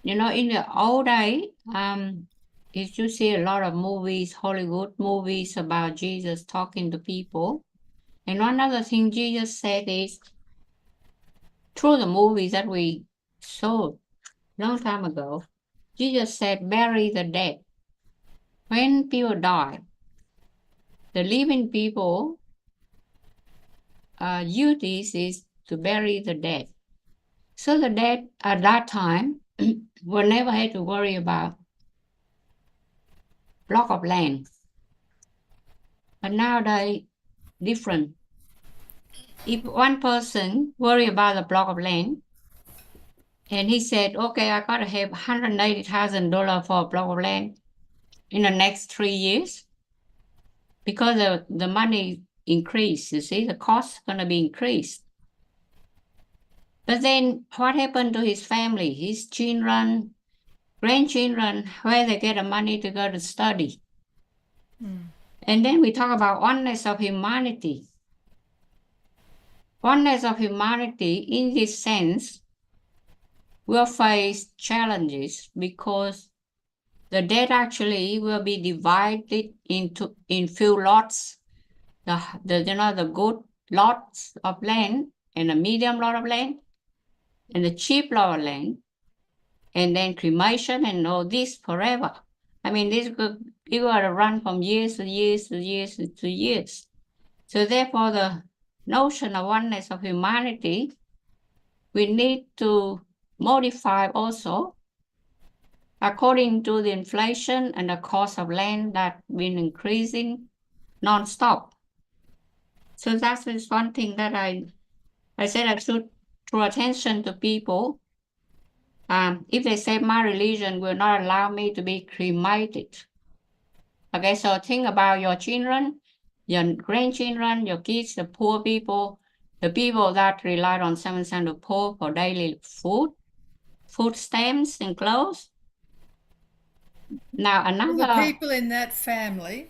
in the old day, you see a lot of movies, Hollywood movies about Jesus talking to people. And one other thing Jesus said is, through the movies that we saw long time ago, Jesus said, bury the dead. When people die, the living people duties is to bury the dead. So the dead at that time will never have to worry about block of land. But nowadays, different. If one person worry about a block of land, and he said, okay, I got to have $180,000 for a block of land in the next 3 years, because the money increased, you see, the cost is going to be increased. But then what happened to his family, his children, grandchildren, where they get the money to go to study? And then we talk about oneness of humanity. Oneness of humanity, in this sense, will face challenges because the dead actually will be divided in few lots. The good lots of land and a medium lot of land and the cheap lot of land, and then cremation and all this forever. I mean, this could run from years to years to years to years. So therefore, the notion of oneness of humanity, we need to modify also according to the inflation and the cost of land that been increasing non-stop. So that is one thing that I said I should draw attention to people. If they say my religion will not allow me to be cremated. Okay, so think about your children, your grandchildren, your kids, the poor people, the people that rely on 7 cents of poor for daily food stamps and clothes. Now another... The people in that family,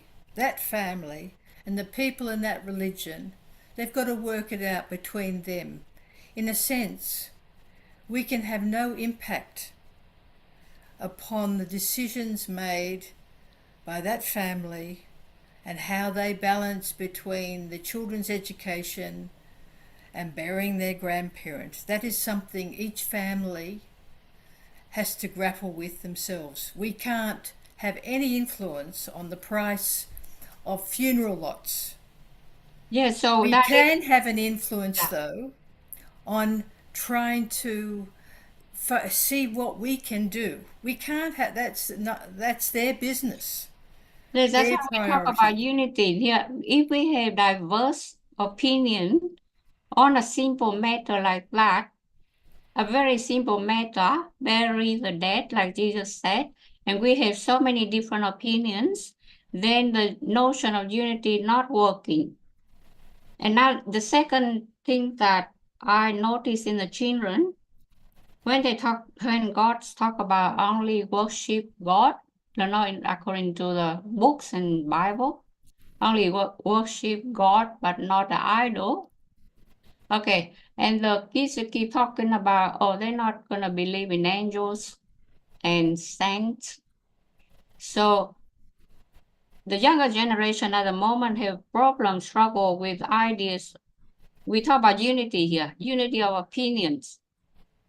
and the people in that religion, they've got to work it out between them. In a sense, we can have no impact upon the decisions made by that family and how they balance between the children's education and burying their grandparents. That is something each family has to grapple with themselves. We can't have any influence on the price of funeral lots. Yeah, so we can have an influence, though, on trying to see what we can do. We can't have, that's their business. Yes, that's why we talk about unity. Here, if we have diverse opinion on a simple matter like that, a very simple matter, bury the dead, like Jesus said, and we have so many different opinions, then the notion of unity not working. And now the second thing that I notice in the children, when God talk about only worship God, according to the books and Bible, only worship God but not the idol. Okay, and the kids keep talking about, they're not going to believe in angels and saints. So the younger generation at the moment have problems, struggle with ideas. We talk about unity here, unity of opinions.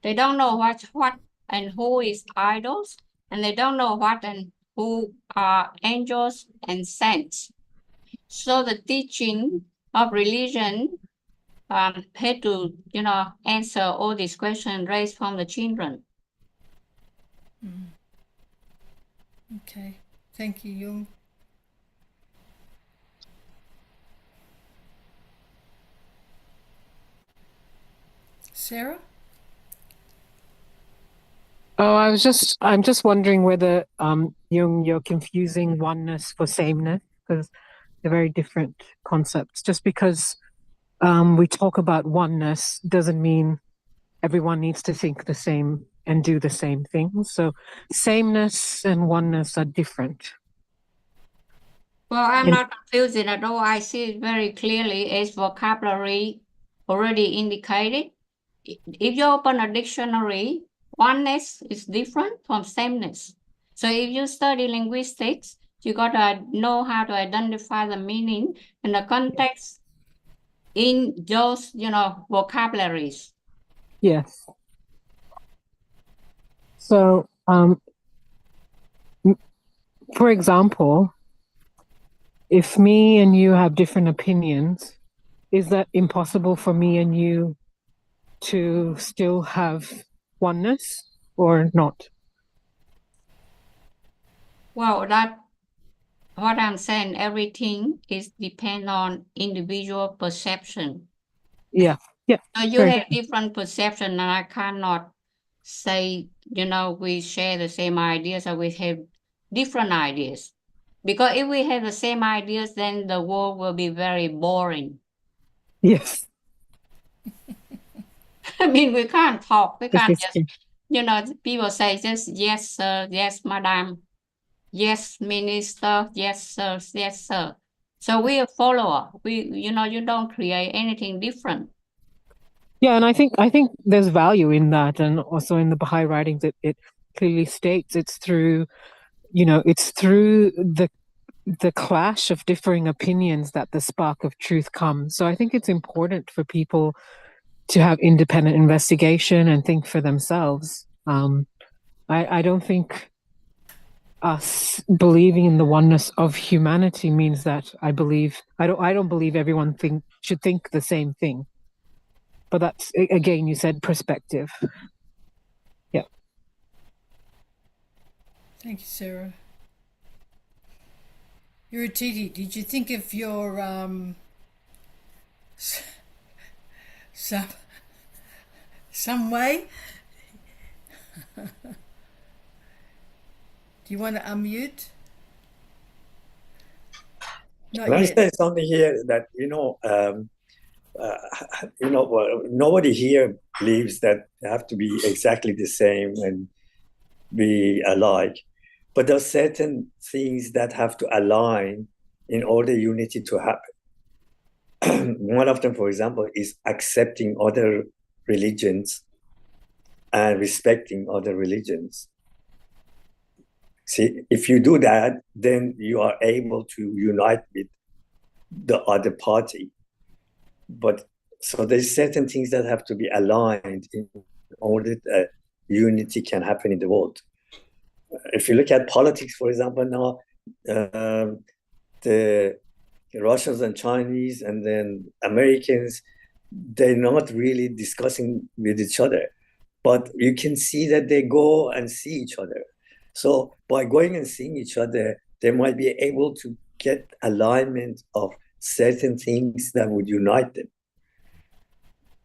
They don't know what and who is idols, and they don't know what and who are angels and saints. So the teaching of religion had to, answer all these questions raised from the children. Okay, thank you, Jung. Sarah? Oh, I'm just wondering whether, Jung, you're confusing oneness for sameness, because they're very different concepts. Just because we talk about oneness doesn't mean everyone needs to think the same and do the same things. So sameness and oneness are different. Well, I'm And- not confusing at all. I see it very clearly as vocabulary already indicated. If you open a dictionary, oneness is different from sameness. So if you study linguistics, you got to know how to identify the meaning and the context in those, vocabularies. Yes. So, for example, if me and you have different opinions, is that impossible for me and you to still have oneness or not? Well, what I'm saying, everything is depend on individual perception. Yeah. So you Very have different perception, and I cannot say, we share the same ideas or we have different ideas. Because if we have the same ideas, then the world will be very boring. Yes. I mean, we can't talk. We This can't is just, true. people say just yes, sir, yes, madam, yes, minister, yes, sir, yes, sir. So we are follower. You don't create anything different. Yeah, and I think there's value in that, and also in the Baha'i writings, it clearly states it's through the clash of differing opinions that the spark of truth comes. So I think it's important for people to have independent investigation and think for themselves. I don't think us believing in the oneness of humanity means that I don't believe everyone should think the same thing. But that's, again, you said perspective. Yeah. Thank you, Sarah. Yurititi, did you think of your some way? Do you want to unmute? Not Can I yet. say something here that, well, nobody here believes that they have to be exactly the same and be alike. But there are certain things that have to align in order unity to happen. One of them, for example, is accepting other religions and respecting other religions. See, if you do that, then you are able to unite with the other party. But so there's certain things that have to be aligned in order that unity can happen in the world. If you look at politics, for example, now the Russians and Chinese and then Americans, they're not really discussing with each other, but you can see that they go and see each other. So by going and seeing each other, they might be able to get alignment of certain things that would unite them.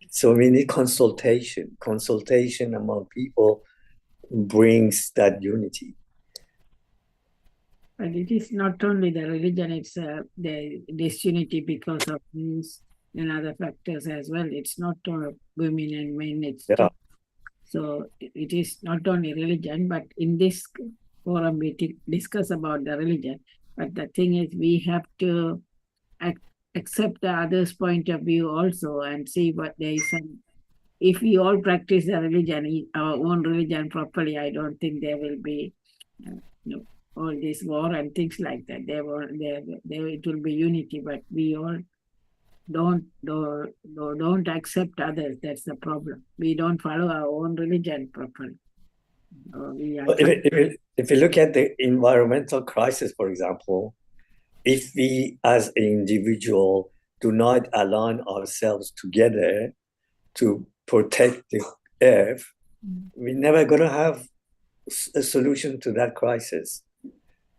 So we need consultation. Consultation among people brings that unity. But it is not only the religion, it's the disunity because of these and other factors as well. It's not women and men, it's so it is not only religion, but in this forum we discuss about the religion. But the thing is, we have to accept the other's point of view also and see what there is. If we all practice the religion, our own religion properly, I don't think there will be all this war and things like that. It will be unity, but we all don't accept others. That's the problem. We don't follow our own religion properly. If you look at the environmental crisis, for example, if we as an individual do not align ourselves together to protect the earth, we're never going to have a solution to that crisis.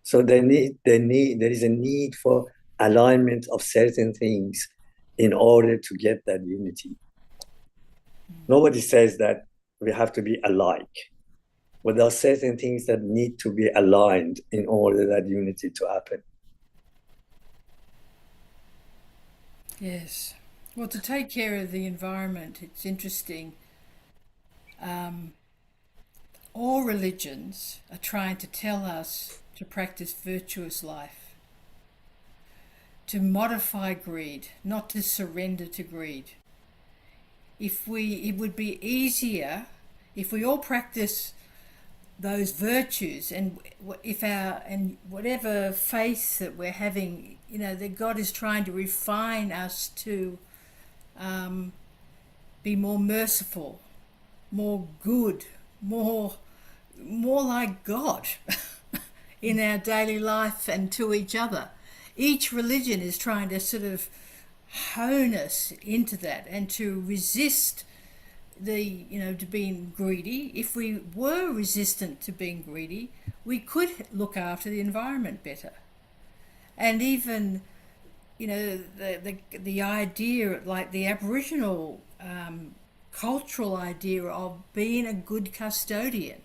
So there is a need for alignment of certain things in order to get that unity. Nobody says that we have to be alike, but there are certain things that need to be aligned in order that unity to happen. Yes. Well, to take care of the environment, it's interesting. all religions are trying to tell us to practice virtuous life, to modify greed, not to surrender to greed. It would be easier if we all practice those virtues, and whatever faith that we're having, that God is trying to refine us to be more merciful, more good, more like God in our daily life and to each other. Each religion is trying to sort of hone us into that and to resist to being greedy. If we were resistant to being greedy, we could look after the environment better. And even, the idea, like the Aboriginal cultural idea of being a good custodian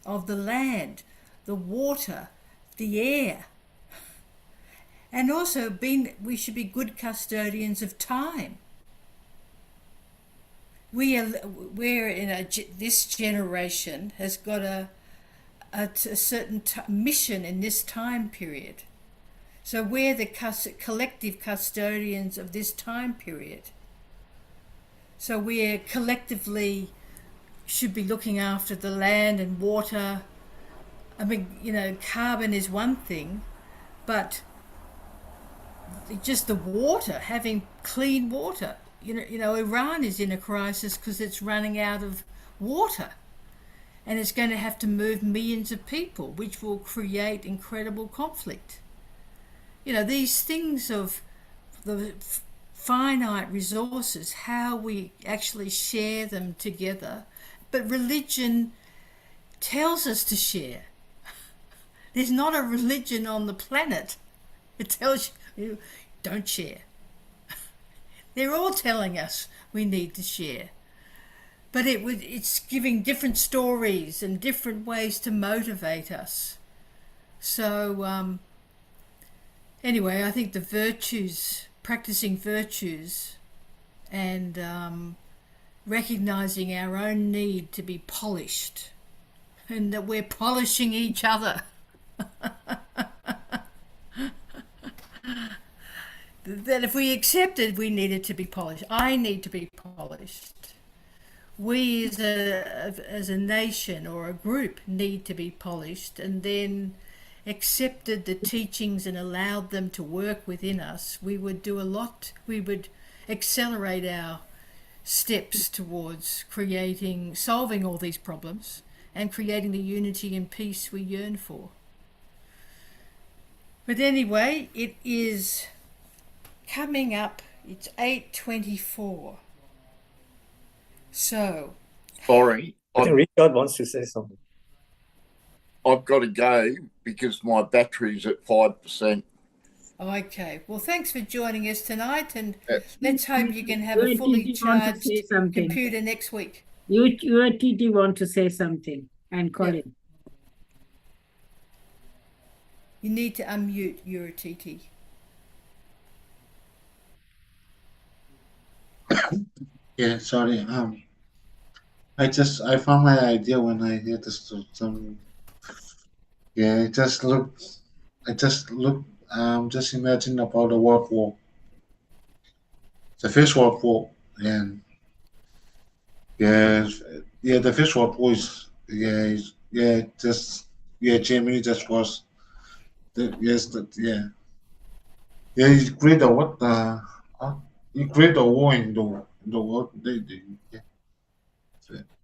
of the land, the water, the air, and also we should be good custodians of time. This generation has got a certain mission in this time period. So we're the collective custodians of this time period. So we collectively should be looking after the land and water. I mean, carbon is one thing, but just the water, having clean water. Iran is in a crisis because it's running out of water, and it's going to have to move millions of people, which will create incredible conflict. These things of the finite resources, how we actually share them together. But religion tells us to share. There's not a religion on the planet that tells you don't share. They're all telling us we need to share. But it's giving different stories and different ways to motivate us. So anyway, I think the virtues, practicing virtues and recognizing our own need to be polished, and that we're polishing each other. That if we accepted we needed to be polished, I need to be polished. We as a nation or a group need to be polished, and then accepted the teachings and allowed them to work within us, we would do a lot. We would accelerate our steps towards solving all these problems and creating the unity and peace we yearn for. But anyway, it is coming up. It's 8:24. So, Sorry, I think Richard wants to say something. I've got to go because my battery's at 5%. Okay. Well, thanks for joining us tonight, and Yes. let's hope you can have a fully charged computer next week. You TT want to say something, and Colin. You need to unmute your TT. Yeah, sorry. I found my idea when I heard this. Yeah, just imagine about the World War, the First World War, and the First World War is Germany just was he created he created a war in the world.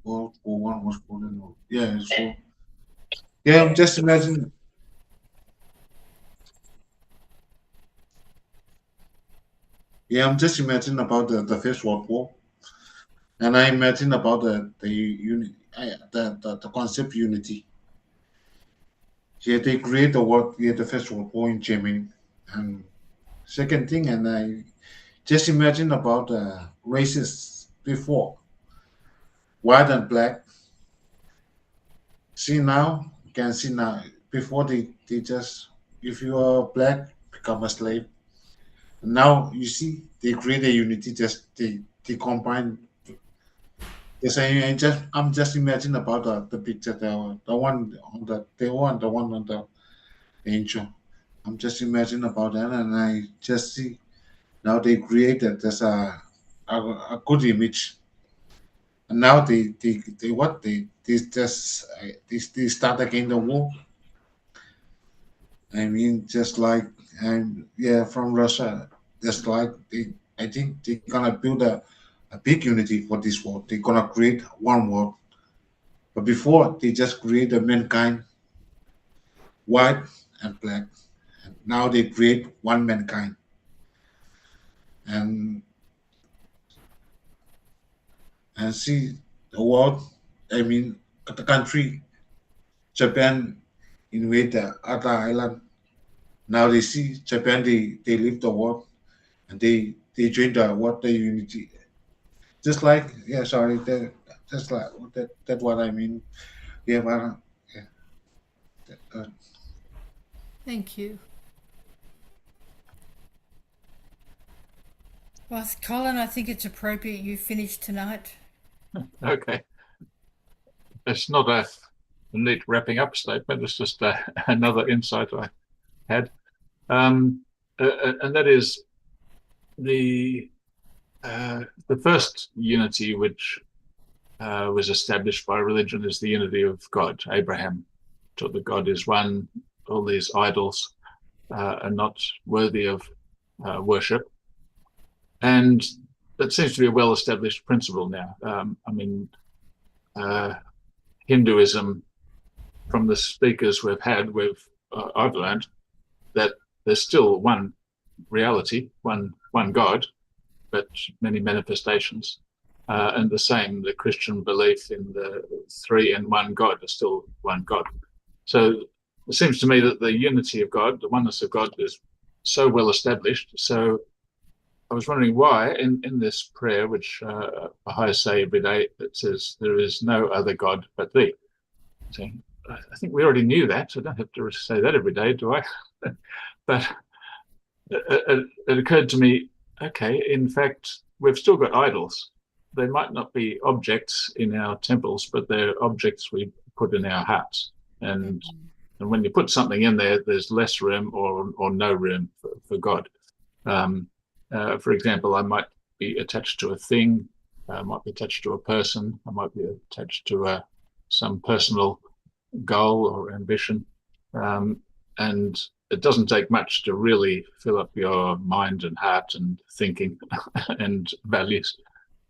World War I was going on. Yeah, so I'm just imagining. Yeah, I'm just imagining about the First World War, and I imagine about the concept unity. Yeah, they create the First World War in Germany, and second thing, and I just imagine about races before, white and black. See now, you can see now. Before they just, if you are black, become a slave. Now you see they create a unity. Just they combine Yes, I'm just imagining about the picture, the one on the angel. I'm just imagining about that, and I just see now they created this a good image, and now they just they start again the war. I mean, just like from Russia, just like I think they're gonna build a big unity for this world. They're gonna create one world. But before they just create a mankind, white and black. And now they create one mankind. And see the world, I mean the country, Japan invade the other island. Now they see Japan, they leave the world and they join the world the unity. Just like just like that's what I mean. Yeah, but yeah. Thank you. Well, Colin, I think it's appropriate you finish tonight. Okay. It's not a neat wrapping up statement. It's just another insight I had. And that is the first unity which was established by religion is the unity of God. Abraham taught that God is one. All these idols are not worthy of worship. And that seems to be a well-established principle now. I mean, Hinduism, from the speakers I've learned that there's still one reality, one God, but many manifestations. And the Christian belief in the three in one God is still one God. So it seems to me that the unity of God, the oneness of God, is so well established. So I was wondering why in this prayer, which I say every day, it says, "There is no other God but thee." So I think we already knew that. So I don't have to say that every day, do I? But it occurred to me, okay, in fact, we've still got idols. They might not be objects in our temples, but they're objects we put in our hearts. And when you put something in there, there's less room or no room for God. For example, I might be attached to a thing, I might be attached to a person, I might be attached to some personal goal or ambition. And it doesn't take much to really fill up your mind and heart and thinking and values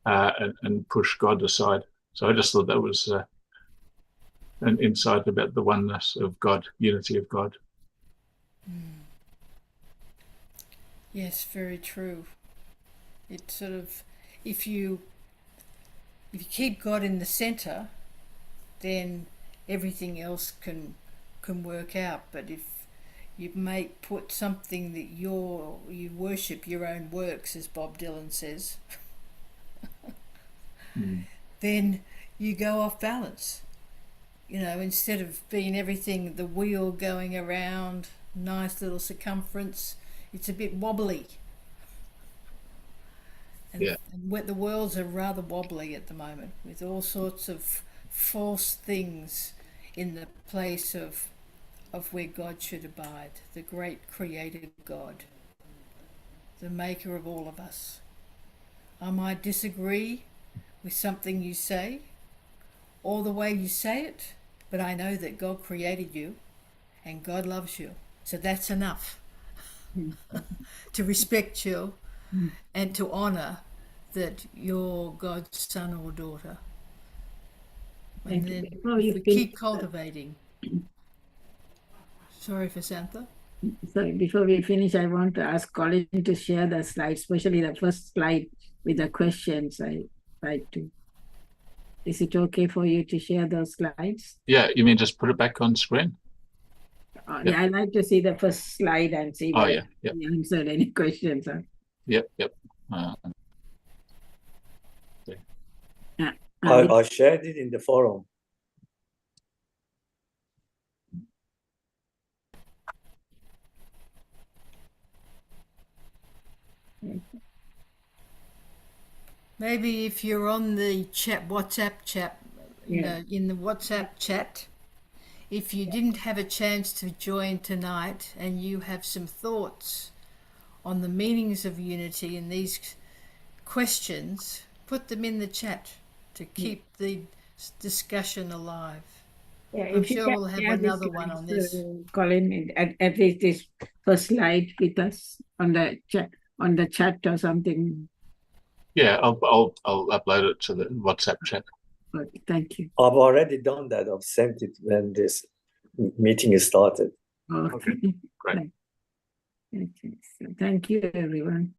and push God aside. So I just thought that was an insight about the oneness of God, unity of God. Yes, very true. It's sort of, if you keep God in the center, then everything else can work out. But if you put something that you worship your own works, as Bob Dylan says, then you go off balance. You know, instead of being everything, the wheel going around, nice little circumference, it's a bit wobbly. And the worlds are rather wobbly at the moment, with all sorts of false things in the place of where God should abide, the great creative God, the maker of all of us. I might disagree with something you say or the way you say it, but I know that God created you and God loves you. So that's enough to respect you and to honor that you're God's son or daughter. And then if we keep cultivating. Sorry, Vasantha. So before we finish, I want to ask Colin to share the slide, especially the first slide with the questions. Is it okay for you to share those slides? Yeah, you mean just put it back on screen? Yeah, I'd like to see the first slide and see whether you answered any questions. Yep. I shared it in the forum. Maybe if you're on the WhatsApp chat, in the WhatsApp chat, if you didn't have a chance to join tonight and you have some thoughts on the meanings of unity and these questions, put them in the chat to keep the discussion alive. Yeah, I'm if you sure can we'll have share another this one on slides, this. Colin, at least this first slide with us on the chat or something. Yeah, I'll upload it to the WhatsApp chat. Okay, thank you. I've already done that. I've sent it when this meeting is started. Okay, Great. Okay. So thank you, everyone.